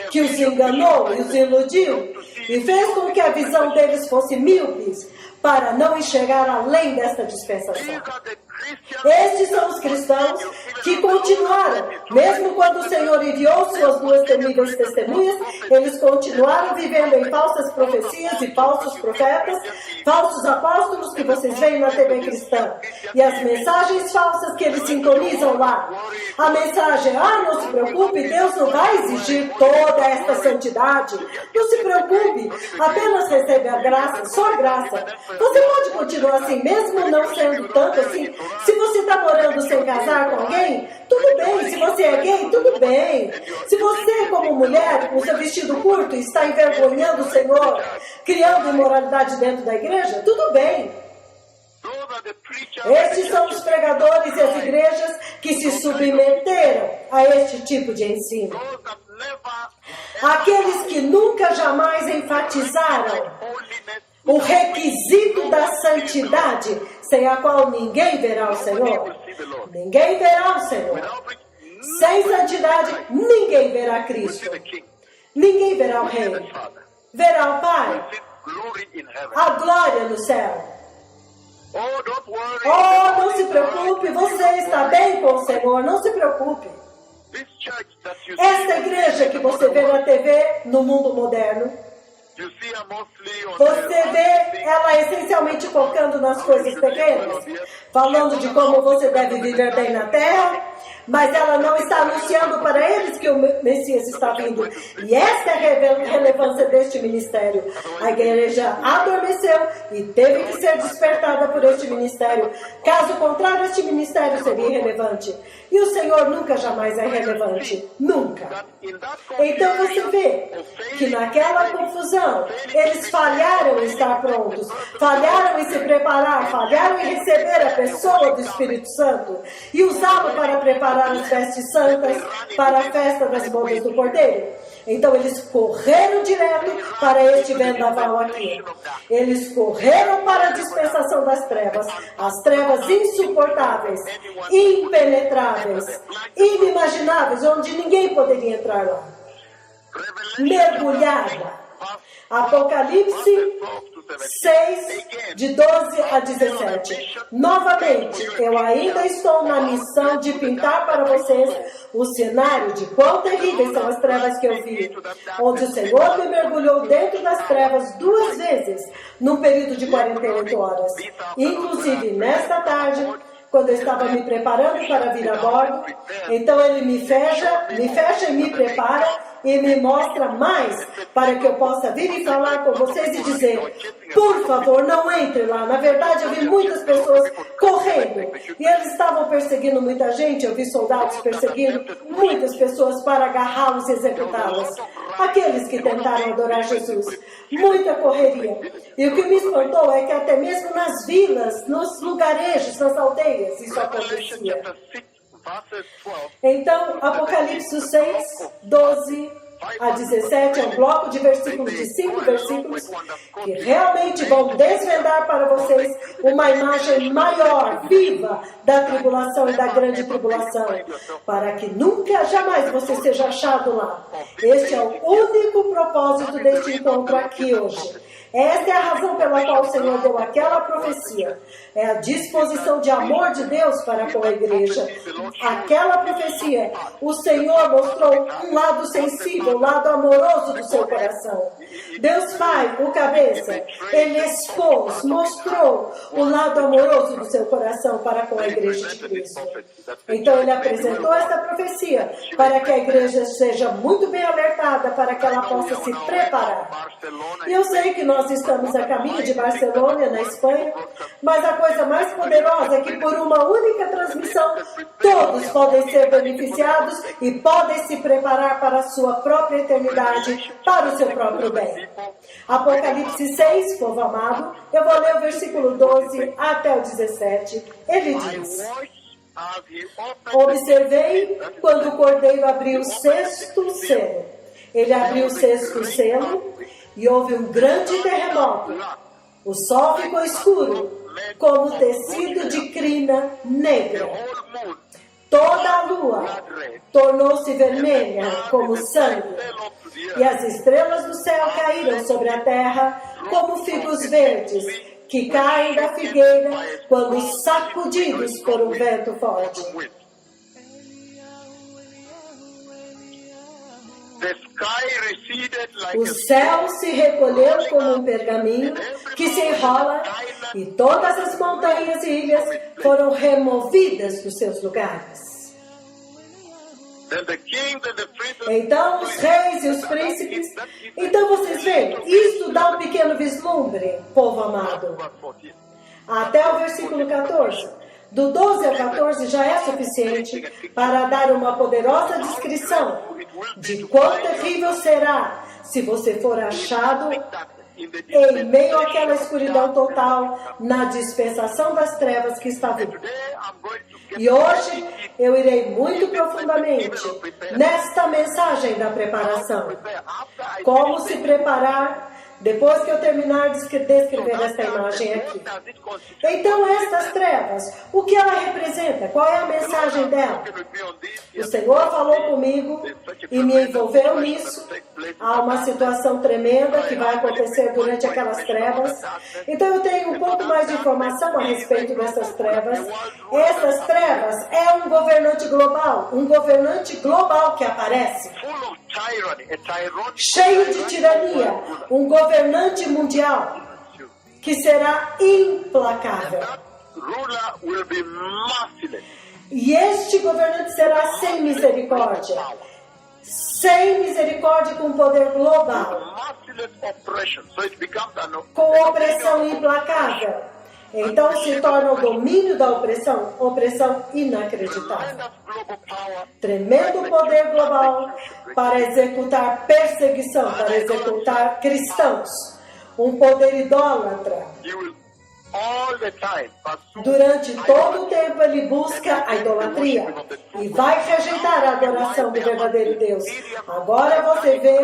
que os enganou e os iludiu, e fez com que a visão deles fosse míopes, para não enxergar além desta dispensação. these are the Christians Estes são os cristãos que continuaram, mesmo quando o Senhor enviou suas duas temíveis testemunhas, eles continuaram vivendo em falsas profecias e falsos profetas, falsos apóstolos que vocês veem na TV cristã, e as mensagens falsas que eles sintonizam lá. A mensagem, não se preocupe, Deus não vai exigir toda esta santidade. Não se preocupe, apenas recebe a graça, só a graça. Você pode continuar assim, mesmo não sendo tanto assim. Se você está morando sem casar com alguém, tudo bem. Se você é gay, tudo bem. Se você, como mulher, com seu vestido curto, está envergonhando o Senhor, criando imoralidade dentro da igreja, tudo bem. those are the preachers Estes são os pregadores e as igrejas que se submeteram a este tipo de ensino. those that never Aqueles que nunca jamais enfatizaram holiness o requisito da santidade santidade, sem a qual ninguém verá o Senhor. Ninguém verá o Senhor. Sem santidade, ninguém verá Cristo. Ninguém verá o Rei. Verá o Pai. A glória no céu. Oh, não se preocupe, você está bem com o Senhor, não se preocupe. Esta igreja que você vê na TV, no mundo moderno, você vê ela essencialmente focando nas coisas terrenas, falando de como você deve viver bem na terra, mas ela não está anunciando para eles que o Messias está vindo. E essa é a relevância deste ministério. A igreja adormeceu e teve que ser despertada por este ministério. Caso contrário, este ministério seria irrelevante. E o Senhor nunca jamais é relevante. Nunca. Então você vê que naquela confusão, eles falharam em estar prontos, falharam em se preparar, falharam em receber a pessoa do Espírito Santo e usá-lo para preparar as vestes santas para a festa das bodas do Cordeiro. Então eles correram direto para este vendaval aqui. Eles correram para a dispensação das trevas. As trevas insuportáveis, impenetráveis, inimagináveis, onde ninguém poderia entrar lá. Mergulhada. Apocalipse 6, de 12 a 17. Novamente, eu ainda estou na missão de pintar para vocês o cenário de quão terríveis são as trevas que eu vi, onde o Senhor me mergulhou dentro das trevas 2 vezes, num período de 48 horas. Inclusive, nesta tarde, quando eu estava me preparando para vir a bordo, então ele me fecha e me prepara e me mostra mais para que eu possa vir e falar com vocês e dizer: por favor, não entre lá. Na verdade, eu vi muitas pessoas correndo e eles estavam perseguindo muita gente. Eu vi soldados perseguindo muitas pessoas para agarrá-los e executá-los. Aqueles que tentaram adorar Jesus. Muita correria. E o que me espantou é que até mesmo nas vilas, nos lugarejos, nas aldeias, isso acontecia. Então, Apocalipse 6, 12 a 17 é um bloco de versículos, de 5 versículos, que realmente vão desvendar para vocês uma imagem maior, viva, da tribulação e da grande tribulação, para que nunca, jamais você seja achado lá. Este é o único propósito deste encontro aqui hoje. Esta é a razão pela qual o Senhor deu aquela profecia. É a disposição de amor de Deus para com a igreja. Aquela profecia, o Senhor mostrou um lado sensível, um lado amoroso do seu coração. Deus Pai, o cabeça, Ele expôs, mostrou o lado amoroso do seu coração para com a igreja de Cristo. Então Ele apresentou esta profecia para que a igreja seja muito bem alertada, para que ela possa se preparar. E eu sei que nós estamos a caminho de Barcelona, na Espanha, mas a coisa mais poderosa é que por uma única transmissão todos podem ser beneficiados e podem se preparar para a sua própria eternidade, para o seu próprio bem. Apocalipse 6, povo amado, eu vou ler o versículo 12 até o 17. Ele diz: observei quando o Cordeiro abriu o 6º selo. Ele abriu o 6º selo e houve um grande terremoto. O sol ficou escuro, como tecido de crina negra. Toda a lua tornou-se vermelha como sangue, e as estrelas do céu caíram sobre a terra como figos verdes que caem da figueira quando sacudidos por um vento forte. O céu se recolheu como um pergaminho que se enrola e todas as montanhas e ilhas foram removidas dos seus lugares. Então os reis e os príncipes... Então vocês veem, isto dá um pequeno vislumbre, povo amado. Até o versículo 14. Do 12 ao 14 já é suficiente para dar uma poderosa descrição de quão terrível será se você for achado em meio àquela escuridão total na dispensação das trevas que está vindo. E hoje eu irei muito profundamente nesta mensagem da preparação. Como se preparar Depois que eu terminar de descrever esta imagem aqui. Então, estas trevas, o que ela representa? Qual é a mensagem dela? O Senhor falou comigo e me envolveu nisso. Há uma situação tremenda que vai acontecer durante aquelas trevas. Então, eu tenho um pouco mais de informação a respeito dessas trevas. Essas trevas é um governante global que aparece. Cheio de tirania, um governante mundial que será implacável. E este governante será sem misericórdia. Sem misericórdia, com poder global. Com opressão implacável. Então se torna o domínio da opressão inacreditável. Tremendo poder global para executar perseguição, para executar cristãos. Um poder idólatra. Durante todo o tempo ele busca a idolatria e vai rejeitar a adoração do verdadeiro Deus. Agora você vê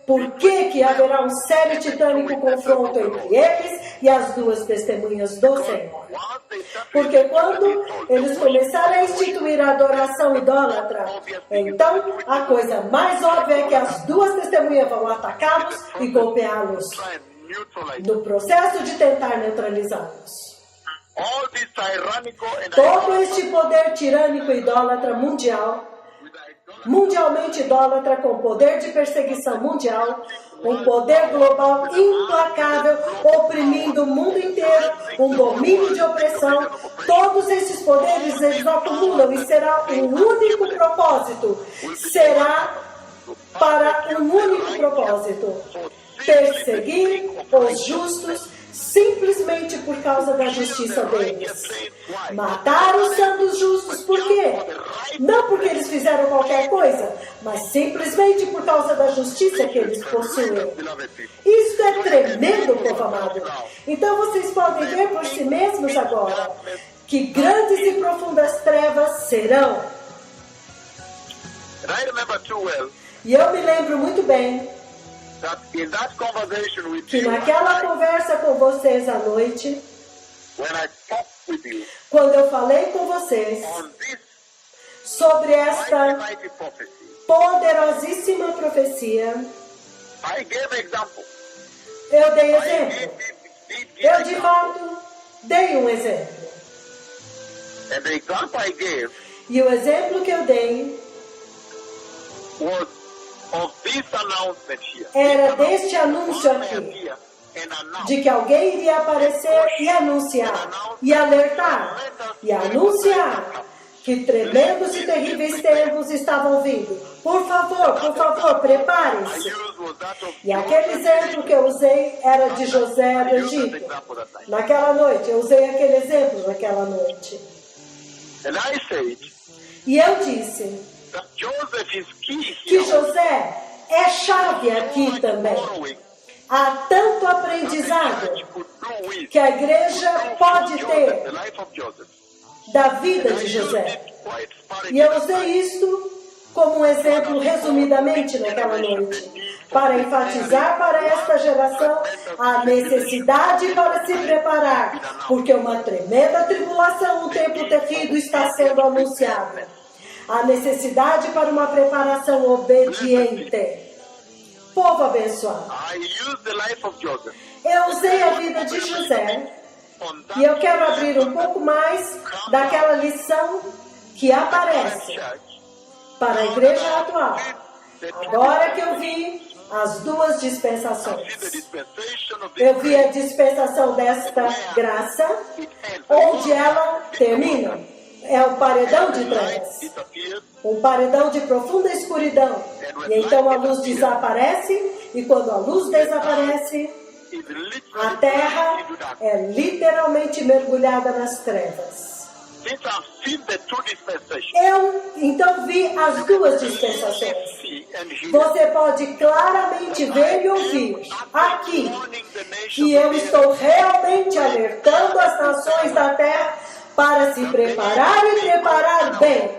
por que haverá um sério e titânico confronto entre eles e as duas testemunhas do Senhor. Porque quando eles começarem a instituir a adoração idólatra, então a coisa mais óbvia é que as duas testemunhas vão atacá-los e golpeá-los no processo de tentar neutralizá-los. Todo este poder tirânico idólatra mundialmente idólatra, com poder de perseguição mundial, um poder global implacável, oprimindo o mundo inteiro, um domínio de opressão. Todos esses poderes eles acumulam e será um único propósito. Será para um único propósito: perseguir os justos simplesmente por causa da justiça deles. Matar os santos justos, por quê? Não porque eles fizeram qualquer coisa, mas simplesmente por causa da justiça que eles possuem. Isso é tremendo, povo amado. Então vocês podem ver por si mesmos agora que grandes e profundas trevas serão. E eu me lembro muito bem que naquela conversa com vocês à noite, quando eu falei com vocês sobre esta poderosíssima profecia, eu dei exemplo. Eu, de fato, dei um exemplo. E o exemplo que eu dei era deste anúncio aqui, de que alguém iria aparecer e anunciar, e alertar, e anunciar que tremendos e terríveis tempos estavam vindo. Por favor, preparem-se. E aquele exemplo que eu usei era de José do Egito. Naquela noite, eu usei aquele exemplo naquela noite. E eu disse que José é chave aqui também. Há tanto aprendizado que a igreja pode ter da vida de José. E eu usei isto como um exemplo resumidamente naquela noite, para enfatizar para esta geração a necessidade para se preparar, porque uma tremenda tribulação, um tempo terrível está sendo anunciado. A necessidade para uma preparação obediente. Povo abençoado. Eu usei a vida de José e eu quero abrir um pouco mais daquela lição que aparece para a igreja atual. Agora que eu vi as duas dispensações. Eu vi a dispensação desta graça, onde ela termina. É o paredão de trevas, um paredão de profunda escuridão. E então a luz desaparece, e quando a luz desaparece, a terra é literalmente mergulhada nas trevas. Eu então vi as duas dispensações. Você pode claramente ver e ouvir aqui que eu estou realmente alertando as nações da terra para se preparar e preparar bem,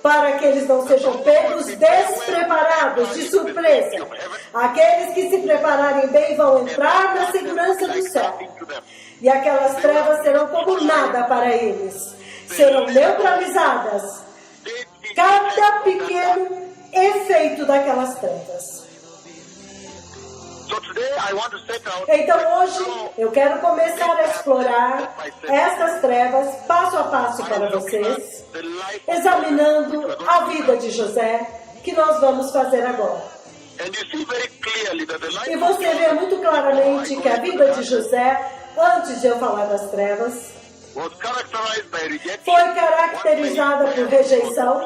para que eles não sejam pegos despreparados, de surpresa. Aqueles que se prepararem bem vão entrar na segurança do céu. E aquelas trevas serão como nada para eles. Serão neutralizadas. Cada pequeno efeito daquelas trevas. Então hoje eu quero começar a explorar essas trevas passo a passo para vocês, examinando a vida de José, que nós vamos fazer agora. E você vê muito claramente que a vida de José, antes de eu falar das trevas, foi caracterizada por rejeição.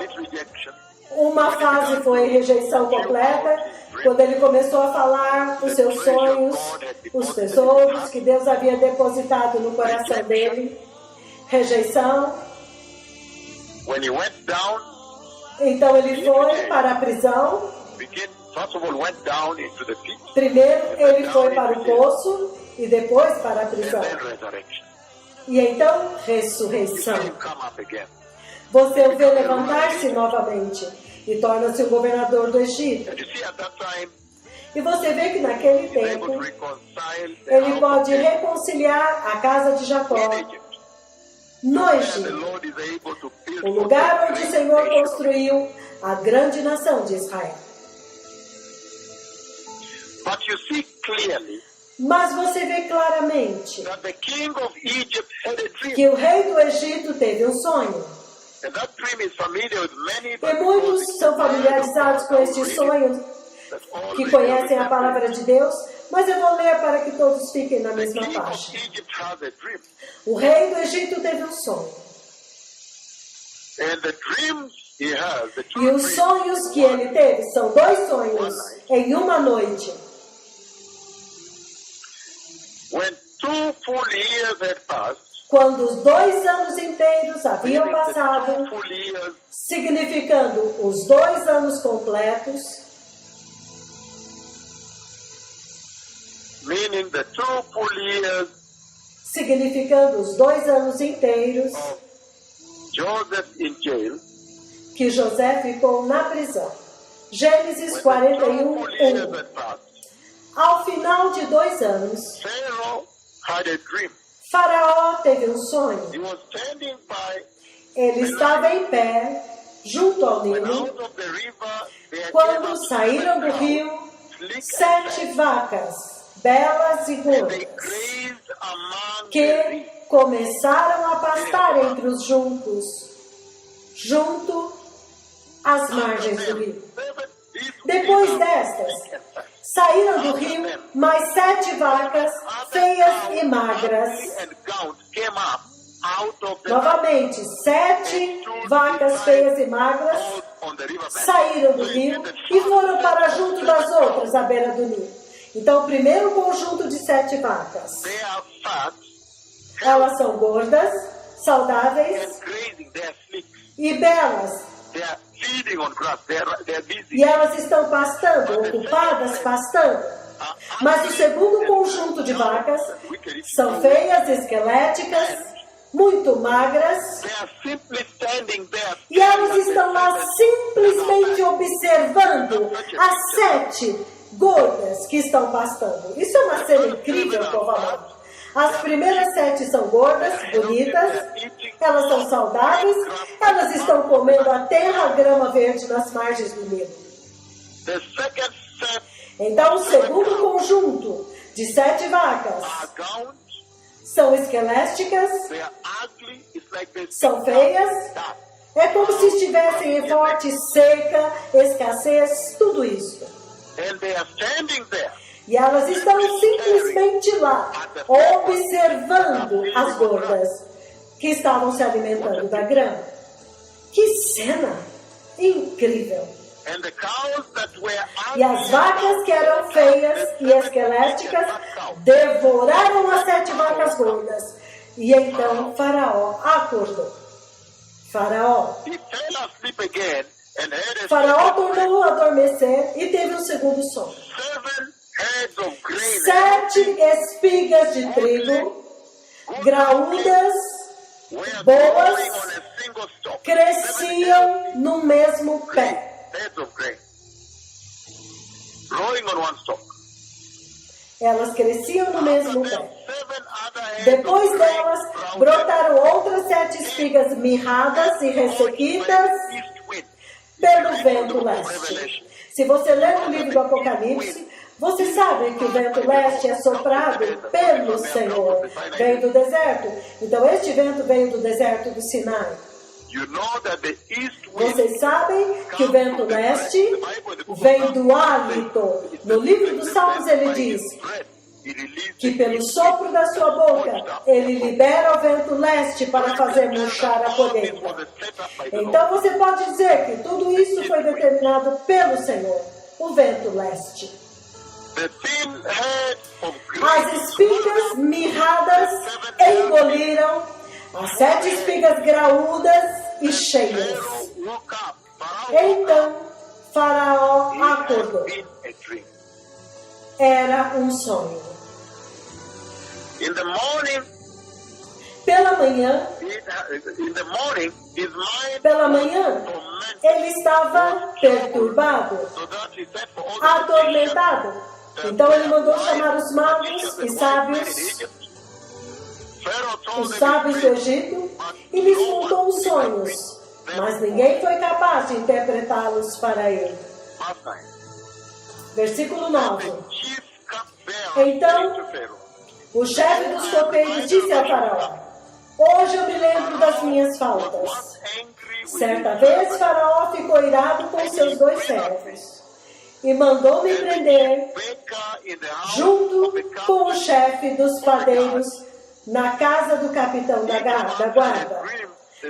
Uma fase foi rejeição completa, quando ele começou a falar os seus sonhos, os tesouros que Deus havia depositado no coração dele. Rejeição. Então ele foi para a prisão. Primeiro ele foi para o poço e depois para a prisão. E então, ressurreição. Você o vê levantar-se novamente e torna-se o governador do Egito. E você vê que naquele tempo ele pode reconciliar a casa de Jacó no Egito, o lugar onde o Senhor construiu a grande nação de Israel. Mas você vê claramente que o rei do Egito teve um sonho. E muitos são familiarizados com este sonho, que conhecem a palavra de Deus, mas eu vou ler para que todos fiquem na mesma página. O rei do Egito teve um sonho. E os sonhos que ele teve são 2 sonhos em uma noite. Quando os 2 anos inteiros haviam passado, significando os 2 anos completos, significando os 2 anos inteiros que José ficou na prisão. Gênesis 41, 1. Ao final de 2 anos, Faraó teve um sonho. Ele estava em pé, junto ao Nilo, quando saíram do rio 7 vacas, belas e gordas, que começaram a pastar entre os juncos, junto às margens do rio. Depois destas, saíram do rio mais 7 vacas feias e magras. Novamente, 7 vacas feias e magras saíram do rio e foram para junto das outras à beira do Nilo. Então, o primeiro conjunto de 7 vacas. Elas são gordas, saudáveis e belas. E elas estão pastando, ocupadas pastando. Mas o segundo conjunto de vacas são feias, esqueléticas, muito magras. E elas estão lá simplesmente observando as 7 gordas que estão pastando. Isso é uma cena incrível, povo amado. As primeiras 7 são gordas, bonitas, elas são saudáveis, elas estão comendo a terra, a grama verde nas margens do Nilo. Então, o segundo conjunto de 7 vacas são esquelésticas, são feias, é como se estivessem em forte seca, escassez, tudo isso. E elas estão simplesmente lá, observando as gordas que estavam se alimentando da grama. Que cena incrível! E as vacas que eram feias e esqueléticas devoraram as 7 vacas gordas. E então Faraó acordou. Faraó tornou a adormecer e teve um segundo sonho. 7 espigas de trigo, graúdas, boas, cresciam no mesmo pé. Heads of grain. Growing on one stalk. Elas cresciam no mesmo pé. 7 other heads Depois of grain delas, sprouted brotaram outras 7 espigas mirradas e ressequidas east wind. pelo vento leste. Se você ler o livro do Apocalipse, você sabe que o vento leste é soprado pelo Senhor. Veio do deserto. Então, este vento veio do deserto do Sinai. You know that the east wind Vocês sabem que o vento leste vem do hálito. No livro dos Salmos ele diz que pelo sopro da sua boca ele libera o vento leste para fazer murchar a colheita. Então você pode dizer que tudo isso foi determinado pelo Senhor, o vento leste. the thin head of grain As espigas mirradas engoliram as 7 espigas graúdas e cheias. woke up. Então Faraó acordou. Been a dream. Era um sonho. In the morning, Pela manhã, his mind Pela manhã, tormented, ele estava perturbado, so that he said for all the atormentado. Então ele mandou chamar os magos e sábios, Pharaoh told os them sábios in do dreams, Egito, e lhes contou os sonhos. Mas ninguém foi capaz de interpretá-los para ele. last night. Versículo 9. The chief cupbearer Então, said to Pharaoh, o chefe dos copeiros disse ao faraó: Hoje eu me lembro das minhas faltas. was angry with Certa vez, Faraó ficou irado com seus 2 servos e mandou-me prender baker in the house junto of the com o captain. chefe dos padeiros na casa do capitão da guarda.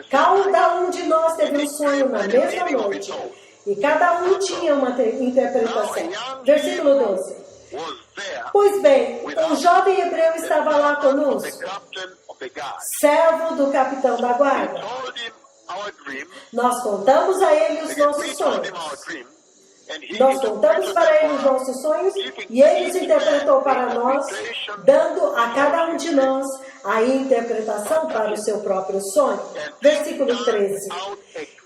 Cada um de nós teve um sonho na mesma noite e cada um tinha uma interpretação. Versículo 12. Was there Pois bem, um jovem hebreu estava lá the conosco, captain of the guard. servo do capitão da guarda. Told him our dream. Nós contamos a ele os We nossos told him sonhos. our dream. And he Nós contamos para ele os nossos sonhos e ele os interpretou para nós, dando a cada um de nós a interpretação para o seu próprio sonho. Versículo 13.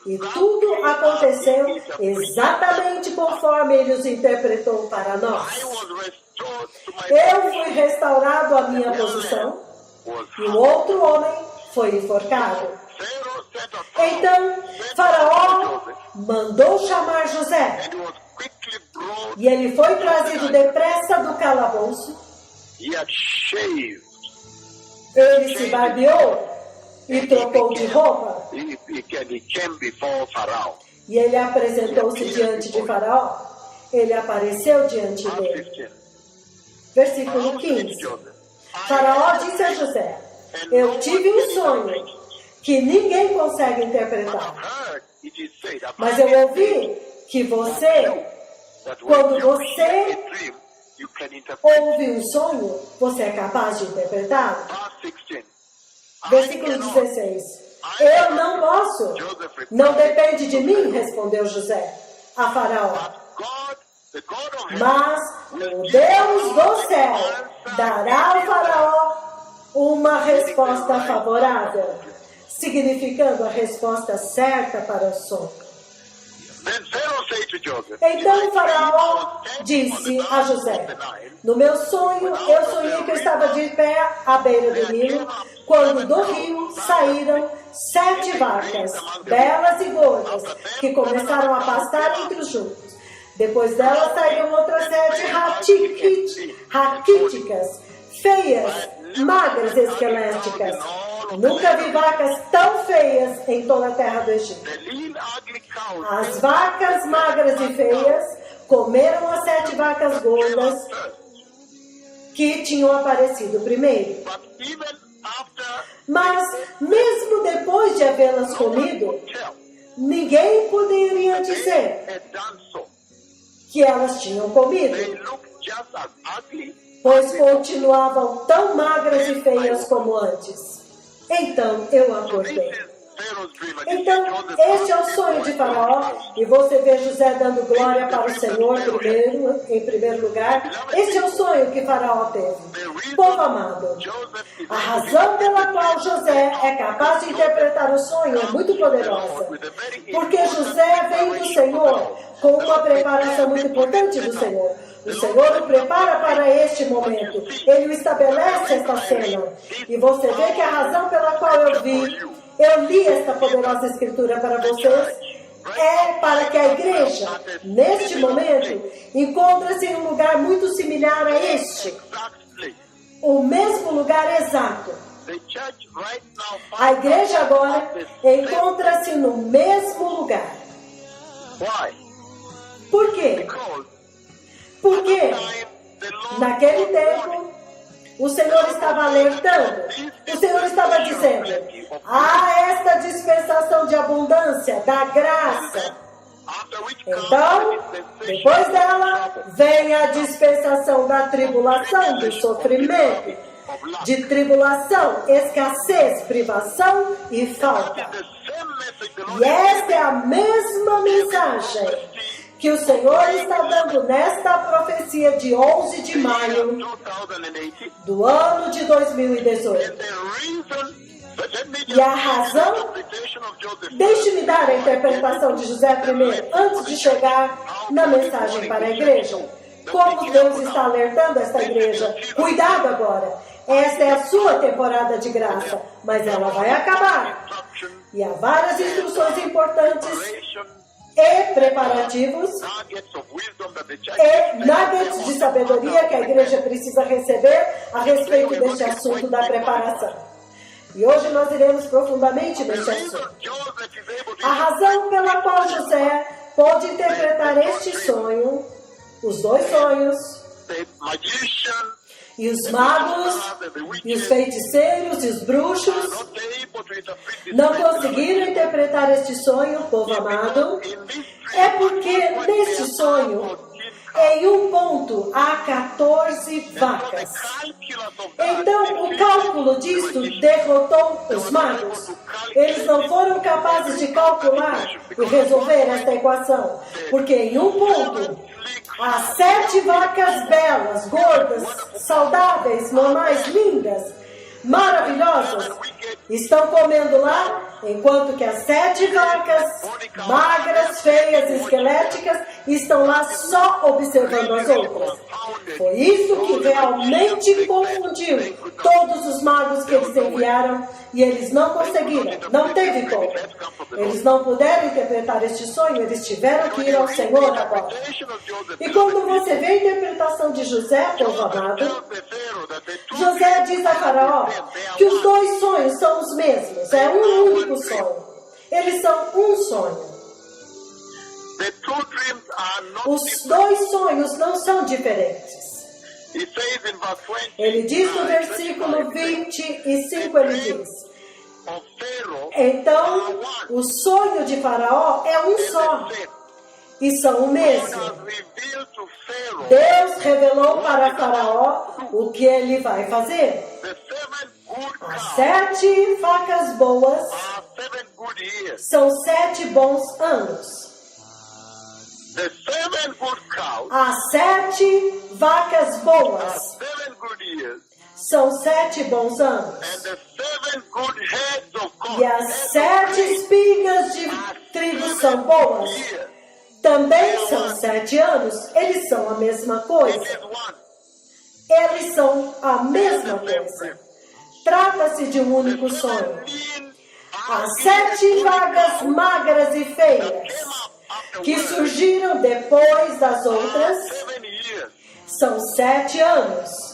E tudo aconteceu exatamente conforme ele os interpretou para nós. I was restored to my Eu fui restaurado à minha posição was e o outro homem foi enforcado. Pharaoh sent a prophet, Então, Faraó mandou chamar José. and he was quickly brought. E ele foi trazido depressa do calabouço. He had shaved. Ele se barbeou e trocou de roupa. He came before Pharaoh. E ele apresentou-se diante de Faraó. Ele apareceu diante Verse dele. 15. Versículo Pharaoh said to 15. Joseph, Faraó disse a José: Eu tive um sonho que ninguém consegue interpretar. heard it is said about Mas eu ouvi que você, that quando when you você hear a dream, you can interpret. ouve um sonho, você é capaz de interpretá-lo. Verse 16. Versículo 16. Eu não posso. Não depende de mim, respondeu José a Faraó. God, the God of heaven, Mas o Deus do céu dará ao Faraó uma resposta favorável, significando a resposta certa para o sonho. then Pharaoh said to Joseph, Então o Faraó disse a José: No meu sonho, eu sonhei que eu estava de pé à beira do Nilo, quando do rio saíram 7 vacas, belas e gordas, que começaram a pastar entre os juncos. Depois delas saíram outras 7 raquíticas, feias, magras e esqueléticas. Nunca vi vacas tão feias em toda a terra do Egito. the lean, ugly cows As vacas magras e feias comeram as 7 vacas gordas que tinham aparecido primeiro. but even after Mas, mesmo depois de havê-las comido, tell ninguém poderia dizer had done so, que elas tinham comido, they looked just as ugly. pois continuavam tão magras e feias como antes. Então eu acordei. This is Pharaoh's dream. And Então, Joseph este é o sonho de Faraó, e você vê José dando glória para o Senhor em primeiro lugar. Este é o sonho que Faraó teve. Povo amado, Joseph is a razão pela qual José José é capaz de interpretar o sonho é muito poderosa. Porque José vem do Senhor com uma preparação muito importante do Senhor. O Senhor o prepara para este momento. Ele o estabelece esta cena. E você vê que a razão pela qual eu li esta poderosa escritura para vocês, é para que a igreja, neste momento, encontre-se em um lugar muito similar a este. O mesmo lugar exato. A igreja agora encontra-se no mesmo lugar. Por quê? Porque naquele tempo o Senhor estava alertando, o Senhor estava dizendo: há esta dispensação de abundância, da graça. Então, depois dela, vem a dispensação da tribulação, do sofrimento, de tribulação, escassez, privação e falta. E esta é a mesma mensagem que o Senhor está dando nesta profecia de 11 de maio do ano de 2018. E a razão, deixe-me dar a interpretação de José primeiro, antes de chegar na mensagem para a igreja. Como Deus está alertando esta igreja, cuidado agora, esta é a sua temporada de graça, mas ela vai acabar. E há várias instruções importantes e preparativos e nuggets de sabedoria que a igreja precisa receber a respeito deste assunto da preparação. E hoje nós iremos profundamente neste assunto. A razão pela qual José pôde interpretar este sonho, os dois sonhos, e os magos, e os feiticeiros, e os bruxos, não conseguiram interpretar este sonho, povo amado, é porque neste sonho, em um ponto, há 14 vacas. Então, o cálculo disto derrotou os magos. Eles não foram capazes de calcular e resolver esta equação, porque em um ponto, há 7 vacas belas, gordas, saudáveis, normais, lindas, maravilhosas, estão comendo lá, enquanto que as 7 vacas, magras, feias, esqueléticas, estão lá só observando as outras. Foi isso que realmente confundiu todos os magos que eles enviaram, e eles não conseguiram, não teve como. Eles não puderam interpretar este sonho, eles tiveram que ir ao Senhor agora. E quando você vê a interpretação de José, povo amado, José diz a Faraó que os dois sonhos são os mesmos, é um único sonho. Eles são um sonho. Os dois sonhos não são diferentes. Ele diz no versículo 25, ele diz: então, o sonho de Faraó é um só, e são o mesmo. Deus revelou para Faraó o que ele vai fazer. As 7 vacas boas são 7 bons anos. As 7 vacas boas são 7 bons anos. E as 7 espigas de trigo são boas. Também são 7 anos. Eles são a mesma coisa. Eles são a mesma coisa. Trata-se de um único sonho. As 7 vacas magras e feias que surgiram depois das outras são 7 anos.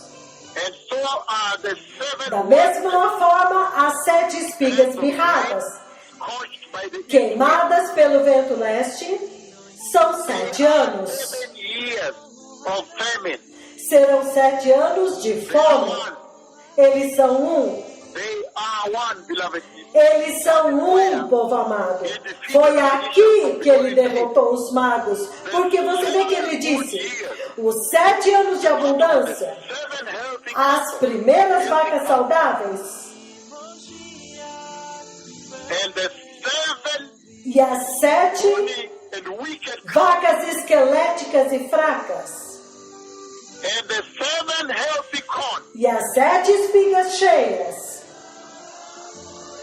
Da mesma forma, as 7 espigas mirradas, queimadas pelo vento leste, são 7 anos. Serão 7 anos de fome. Eles são um. Eles são um, povo amado. Foi aqui que ele derrotou os magos. Porque você vê que ele disse: os 7 anos de abundância, as primeiras vacas saudáveis e as 7 vacas esqueléticas e fracas e as 7 espigas cheias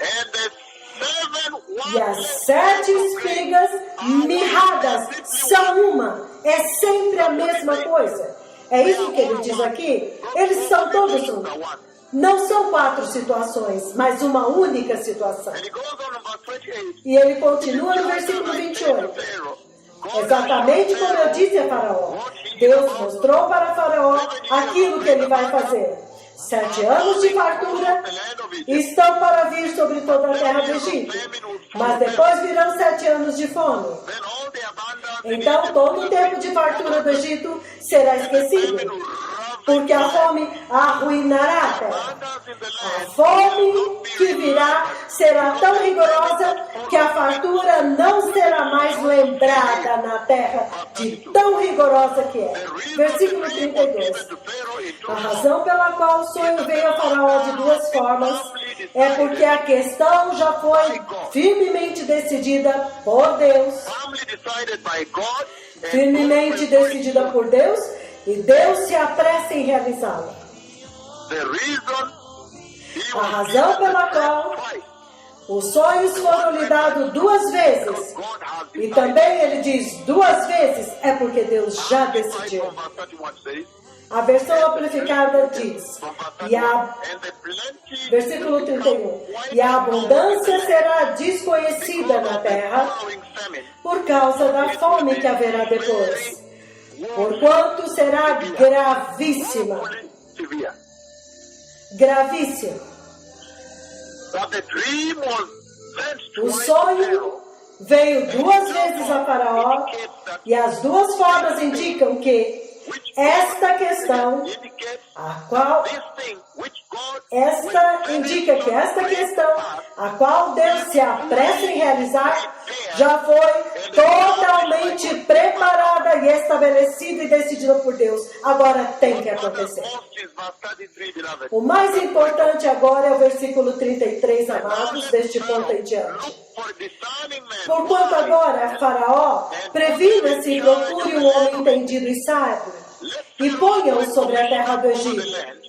And the 7 E as 7 espigas mirradas são uma. É sempre a mesma coisa. É isso que ele diz aqui. Eles são todos um. Não são 4 situações, mas uma única situação. And he goes on in verse 28. E ele continua no versículo 28. Exatamente como eu disse a Faraó. Deus mostrou para Faraó aquilo que ele vai fazer. 7 anos de fartura estão para vir sobre toda a terra do Egito. Mas depois virão 7 anos de fome. Then all the abundance Então todo o tempo de fartura do Egito será esquecido. Porque a fome arruinará a terra. A fome que virá será tão rigorosa que a fartura não será mais lembrada na terra de tão rigorosa que é. Versículo 32. A razão pela qual o sonho veio a Faraó de 2 formas é porque a questão já foi firmemente decidida por Deus. firmly decided by God. And Firmemente decidida por Deus, e Deus se apressa em realizá-la. the reason he A was razão given pela the qual twice, os sonhos foram lhe dados 2 vezes, God has e decided. também ele diz 2 vezes, é porque Deus já decidiu. From verse 31 says, A versão amplificada diz, from verse e 31, a, and the plenty versículo 31, e a abundância será desconhecida na terra following famine, por causa da fome que haverá depois, porquanto será gravíssima, fully severe. gravíssima. That the dream was sent O twice to sonho Pharaoh. veio 2 vezes a Faraó, e as 2 formas indicam que esta questão, Indicates a qual this thing which God esta indica que esta questão, a qual Deus se apressa em realizar, já foi totalmente preparada e estabelecida e decidida por Deus. Agora tem que acontecer. most is verse 33, beloved. O mais importante agora é o versículo 33, amados, deste ponto em diante. Look for a discerning man. Porquanto agora, Faraó, previna-se e procure um homem entendido e sábio, e ponha-o sobre a terra do Egito.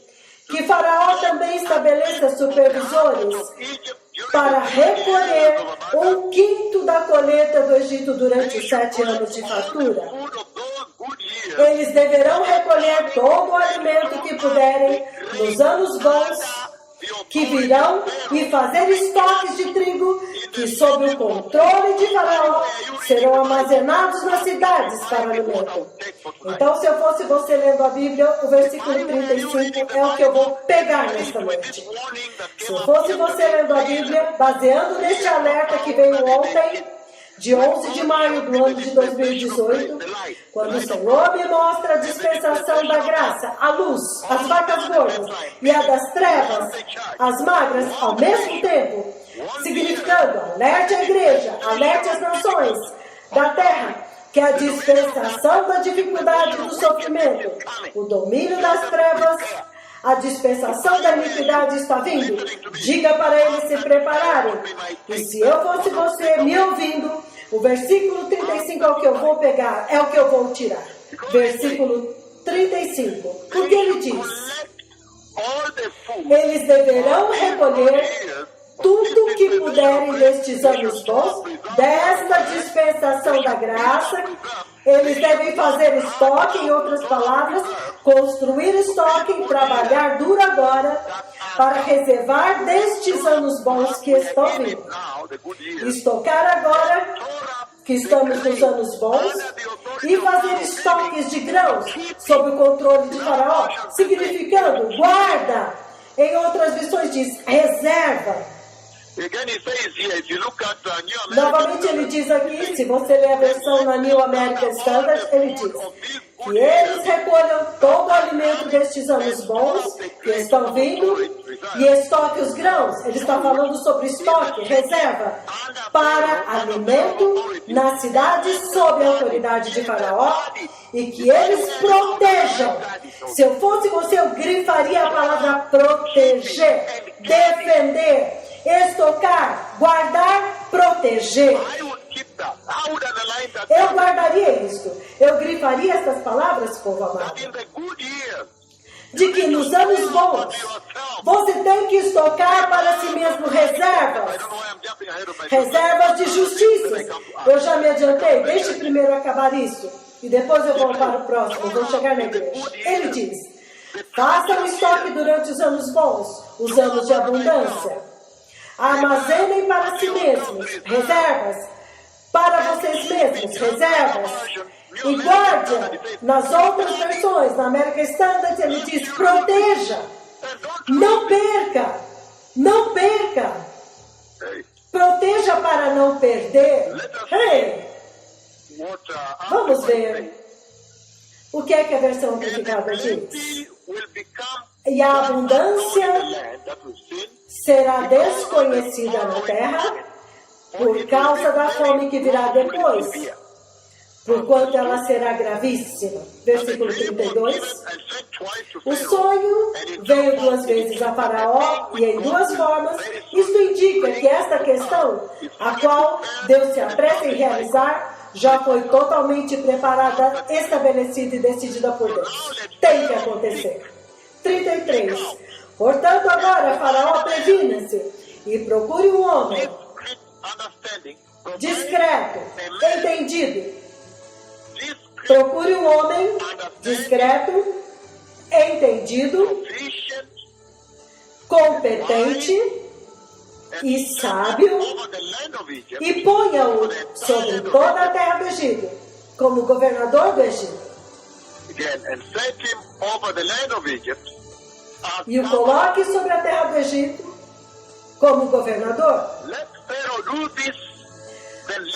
Que Faraó também estabeleça supervisores para recolher 1/5 da colheita do Egito durante os 7 anos de fartura. Food of those good years. Eles deverão recolher todo o alimento que puderem nos anos bons que virão e fazer estoques de trigo que, sob o controle de Faraó, serão armazenados nas cidades para alimento. Então, se eu fosse você lendo a Bíblia, o versículo 35 é o que eu vou pegar nesta noite. Se eu fosse você lendo a Bíblia, baseando neste alerta que veio ontem, de 11 de maio do ano de 2018, quando o Senhor me mostra a dispensação da graça, a luz, as vacas gordas e a das trevas, as magras, ao mesmo tempo, significando, alerte a igreja, alerte as nações da terra, que a dispensação da dificuldade e do sofrimento, o domínio das trevas, a dispensação da iniquidade está vindo. Diga para eles se prepararem. E se eu fosse você me ouvindo, o versículo 35 é o que eu vou pegar, é o que eu vou tirar. Versículo 35. Porque ele diz: All the food eles deverão recolher tudo o que puderem destes anos bons, desta dispensação da graça. Eles devem fazer estoque, em outras palavras, construir estoque e trabalhar duro agora para reservar destes anos bons que estão vindo. now, the good years. Estocar agora, que estamos nos anos bons, e fazer estoques de grãos sob o controle de Faraó, significando guarda. Em outras versões diz reserva. Again, he says here, if you look at the New American Novamente ele diz aqui, se você ler a versão na New American Standard, ele diz que eles recolham todo o alimento destes anos bons que estão vindo e estoque os grãos. Ele está falando sobre estoque, reserva, para alimento na cidade sob a autoridade de Faraó e que eles protejam. Se eu fosse você, eu grifaria a palavra proteger, defender, estocar, guardar, proteger. I would keep that. I would underline that. Eu guardaria isto. Eu grifaria estas palavras, povo amado. In the good years, De que nos anos bons, você tem que estocar para si mesmo reservas. Reservas de justiça. Eu já me adiantei, deixe primeiro acabar isso. E depois eu vou para o próximo, vou chegar na igreja. Ele diz, façam um estoque durante os anos bons, os anos de abundância. Armazenem para si mesmos, reservas. Para vocês mesmos, reservas. E guarde nas outras versões, na América Standard, ele diz, proteja. Não perca. Não perca. Proteja para não perder. Hey. Vamos ver o que é que a versão amplificada diz. E a abundância será desconhecida na terra por causa da fome que virá depois, porquanto ela será gravíssima. Versículo 32. O sonho veio 2 vezes a Faraó e em 2 formas. Isto indica que esta questão, a qual Deus se apressa em realizar, já foi totalmente preparada, estabelecida e decidida por Deus. Tem que acontecer. 33. Portanto, agora, Faraó, previna-se e procure um homem discreto, entendido. Procure um homem discreto, entendido, competente e sábio, e ponha-o sobre toda a terra do Egito, como governador do Egito. E o coloque sobre a terra do Egito, como governador.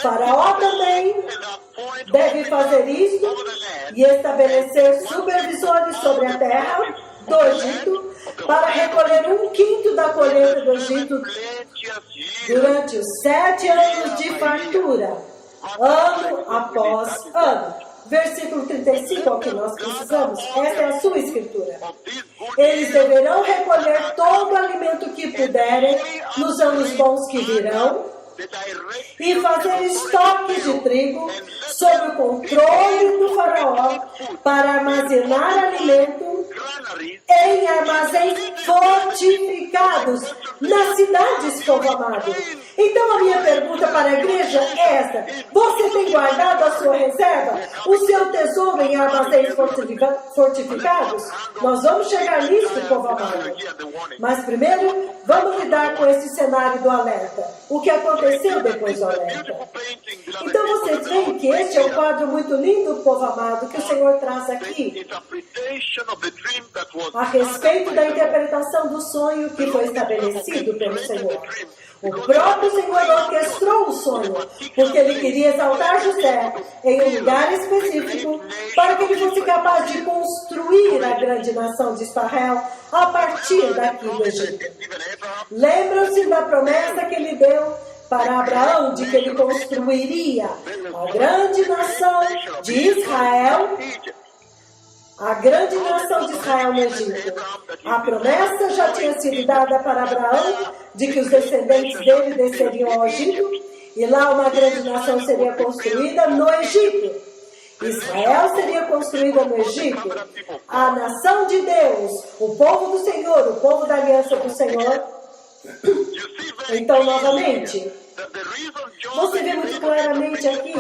Faraó também deve fazer isso e estabelecer supervisores sobre a terra do Egito para recolher 1/5 da colheita do Egito durante os 7 anos de fartura, ano após ano. Versículo 35 é o que nós precisamos. Essa é a sua escritura. Eles deverão recolher todo o alimento que puderem nos anos bons que virão e fazer estoques de trigo sob o controle do faraó para armazenar alimento em armazéns fortificados nas cidades, povo amado. Então a minha pergunta para a igreja é essa: você tem guardado a sua reserva, o seu tesouro em armazéns fortificados? Nós vamos chegar nisso, povo amado. Mas primeiro, vamos lidar com esse cenário do alerta. O que aconteceu depois do alerta? Então vocês veem que este é um quadro muito lindo, povo amado, que o Senhor traz aqui a respeito da interpretação do sonho que foi estabelecido pelo Senhor. O próprio Senhor orquestrou o sonho, porque Ele queria exaltar José em um lugar específico, para que ele fosse capaz de construir a grande nação de Israel a partir daqui do Egito. Lembram-se da promessa que Ele deu para Abraão de que ele construiria a grande nação de Israel, a grande nação de Israel no Egito. A promessa já tinha sido dada para Abraão de que os descendentes dele desceriam ao Egito e lá uma grande nação seria construída no Egito. Israel seria construída no Egito. A nação de Deus, o povo do Senhor, o povo da aliança do Senhor. Então, novamente, você vê muito claramente aqui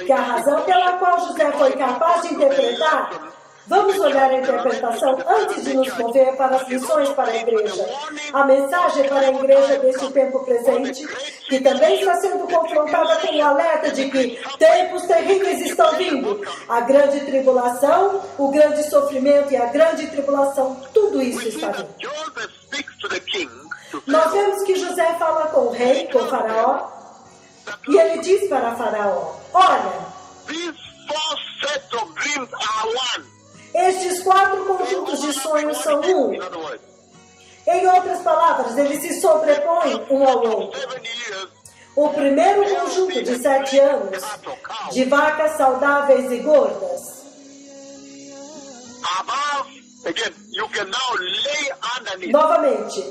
que a razão pela qual José foi capaz de interpretar. Vamos olhar a interpretação antes de nos mover para as lições para a igreja. A mensagem para a igreja deste tempo presente, que também está sendo confrontada com o alerta de que tempos terríveis estão vindo. A grande tribulação, o grande sofrimento e a grande tribulação, tudo isso está vindo. Nós vemos que José fala com o rei, com o faraó, e ele diz para faraó: olha, estes 4 conjuntos de sonhos são um. Em outras palavras, eles se sobrepõem um ao outro. O primeiro conjunto de 7 anos, de vacas saudáveis e gordas. Novamente,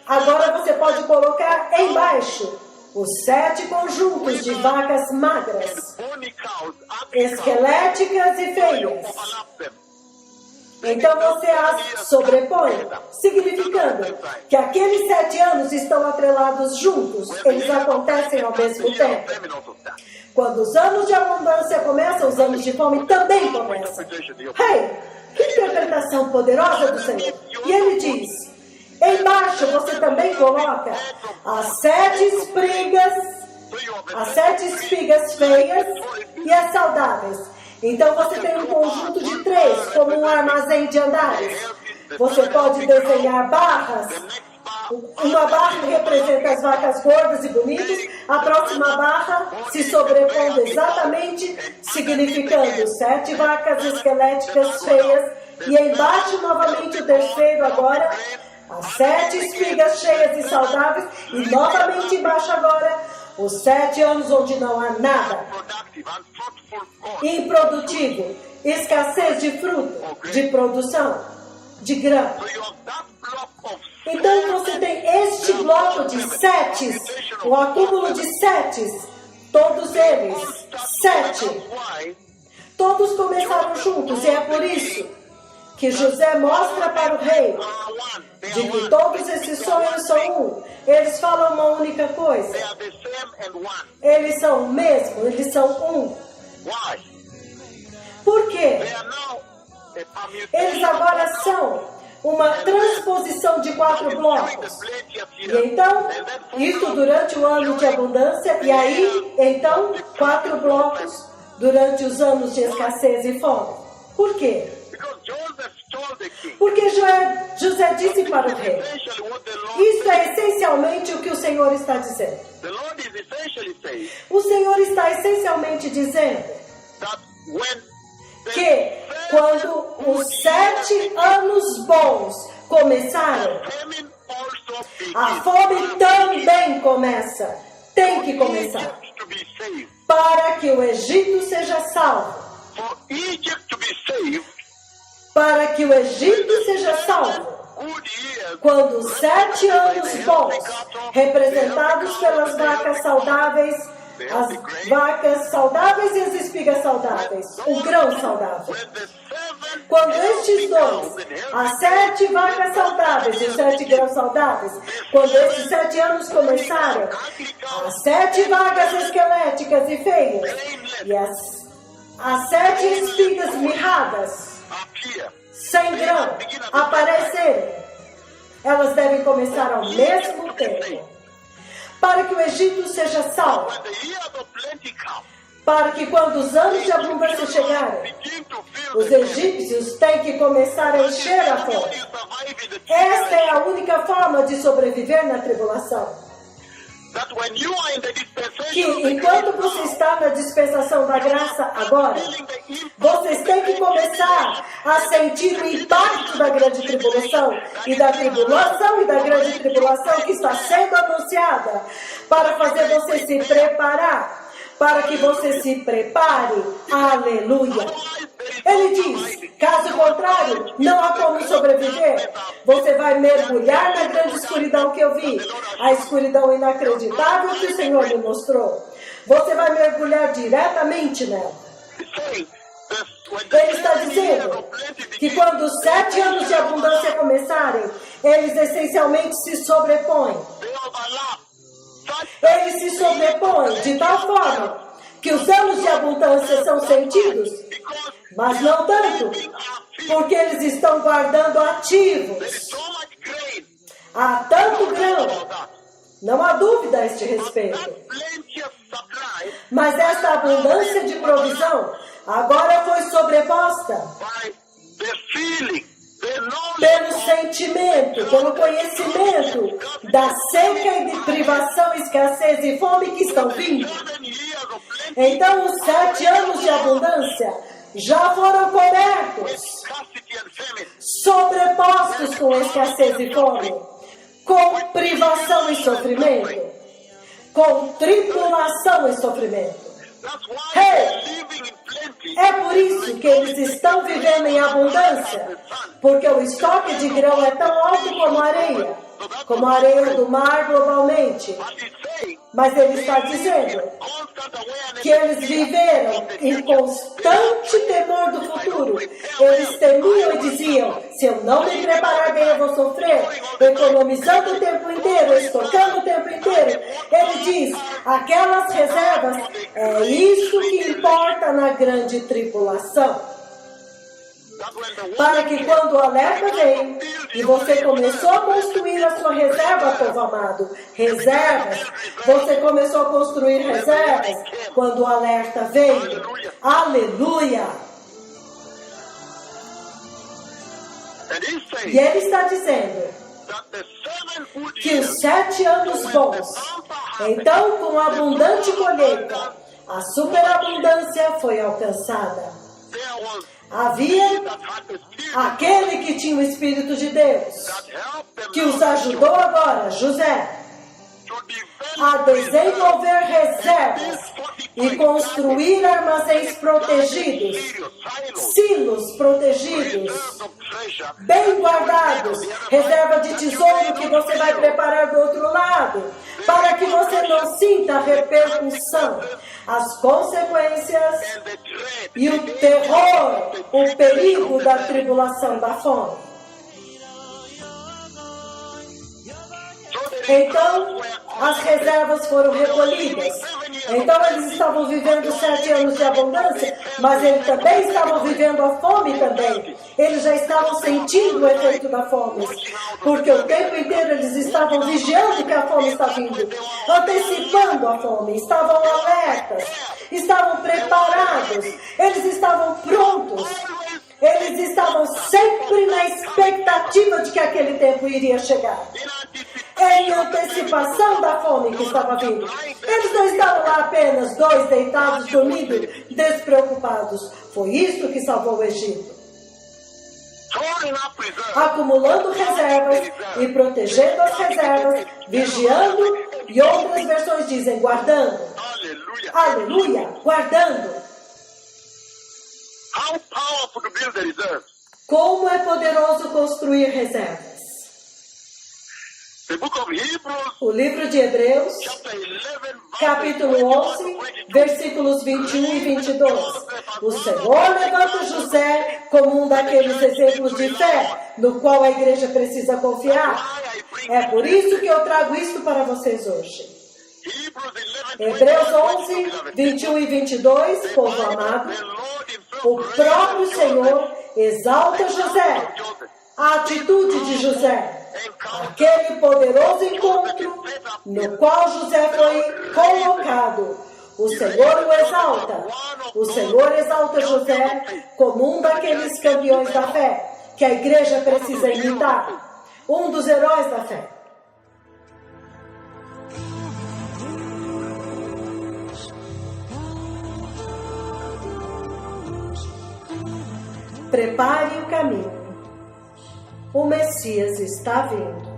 agora você pode colocar embaixo os 7 conjuntos de vacas magras, esqueléticas e feias. Então você as sobrepõe, significando que aqueles 7 anos estão atrelados juntos, eles acontecem ao mesmo tempo. Quando os anos de abundância começam, os anos de fome também começam. Hey, que interpretação poderosa do Senhor! E ele diz, embaixo você também coloca as 7 espigas feias e as saudáveis. Então você tem um conjunto de 3, como um armazém de andares. Você pode desenhar barras. Uma barra representa as vacas gordas e bonitas, a próxima barra se sobrepondo exatamente, significando 7 vacas esqueléticas feias, e embaixo novamente o terceiro agora, as 7 espigas cheias e saudáveis, e novamente embaixo agora, os 7 anos onde não há nada, improdutivo, escassez de fruto, de produção, de grão. Então você tem este bloco de 7, um acúmulo de 7, todos eles, 7. Todos começaram juntos, e é por isso que José mostra para o rei de que todos esses sonhos são um. Eles falam uma única coisa. Eles são o mesmo, eles são um. Por quê? Eles agora são uma transposição de 4 blocos. E então, isso durante o ano de abundância, e aí, então, 4 blocos durante os anos de escassez e fome. Por quê? Porque José disse para o rei, isso é essencialmente o que o Senhor está dizendo. O Senhor está essencialmente dizendo que quando os 7 anos bons começaram, a fome também começa, tem que começar, para que o Egito seja salvo. Para que o Egito seja salvo. Quando os 7 anos bons, representados pelas vacas saudáveis, as vacas saudáveis e as espigas saudáveis, o grão saudável. Quando estes dois, as 7 vacas saudáveis e os 7 grãos saudáveis, quando estes 7 anos começaram, as 7 vacas esqueléticas e feias e as 7 espigas mirradas, sem grão, aparecerem, elas devem começar ao mesmo tempo. Para que o Egito seja salvo. Para que quando os anos de abundância chegarem, os egípcios têm que começar a encher a fome. Esta é a única forma de sobreviver na tribulação. Que enquanto você está na dispensação da graça agora, vocês têm que começar a sentir o impacto da grande tribulação e da grande tribulação que está sendo anunciada, para fazer você se preparar, para que você se prepare. Aleluia! Ele diz, caso contrário, não há como sobreviver. Você vai mergulhar na grande escuridão que eu vi, a escuridão inacreditável que o Senhor me mostrou. Você vai mergulhar diretamente nela. Ele está dizendo que quando os 7 anos de abundância começarem, eles essencialmente se sobrepõem. Eles se sobrepõem de tal forma que os anos de abundância são sentidos, mas não tanto, porque eles estão guardando ativos. Há tanto grão, não há dúvida a este respeito. Mas esta abundância de provisão agora foi sobreposta pelo sentimento, pelo conhecimento da seca e de privação, escassez e fome que estão vindo. Então os 7 anos de abundância já foram cobertos, sobrepostos com escassez e fome, com privação e sofrimento, com tribulação e sofrimento. Hey, é por isso que eles estão vivendo em abundância, porque o estoque de grão é tão alto como a areia do mar globalmente. Mas ele está dizendo que eles viveram em constante temor do futuro. Eles temiam e diziam: se eu não me preparar bem, eu vou sofrer, economizando o tempo inteiro, estocando o tempo inteiro. Ele diz: aquelas reservas, é isso que importa na grande tribulação. Para que quando o alerta veio e você começou a construir a sua reserva, povo amado, reservas, você começou a construir reservas quando o alerta veio. Aleluia! E ele está dizendo que os 7 anos bons, então com abundante colheita, a superabundância foi alcançada. Havia aquele que tinha o Espírito de Deus, que os ajudou agora, José, a desenvolver reservas e construir armazéns protegidos, silos protegidos, bem guardados, reserva de tesouro que você vai preparar do outro lado, para que você não sinta a repercussão, as consequências e o terror, o perigo da tribulação, da fome. Então, as reservas foram recolhidas. Então, eles estavam vivendo 7 anos de abundância, mas eles também estavam vivendo a fome também. Eles já estavam sentindo o efeito da fome, porque o tempo inteiro eles estavam vigiando que a fome está vindo, antecipando a fome, estavam alertas, estavam preparados, eles estavam prontos. Eles estavam sempre na expectativa de que aquele tempo iria chegar. Em antecipação da fome que estava vindo. Eles não estavam lá apenas 2 deitados, dormindo, despreocupados. Foi isso que salvou o Egito. Acumulando reservas e protegendo as reservas, vigiando, e outras versões dizem guardando. Aleluia, guardando. Como é poderoso construir reservas. O livro de Hebreus, capítulo 11, versículos 21 e 22. O Senhor levanta José como um daqueles exemplos de fé, no qual a igreja precisa confiar. É por isso que eu trago isto para vocês hoje. Hebreus 11, 21 e 22, povo amado. O próprio Senhor exalta José, a atitude de José, aquele poderoso encontro no qual José foi colocado. O Senhor o exalta. O Senhor exalta José como um daqueles campeões da fé que a igreja precisa imitar. Um dos heróis da fé. Prepare o caminho. O Messias está vindo.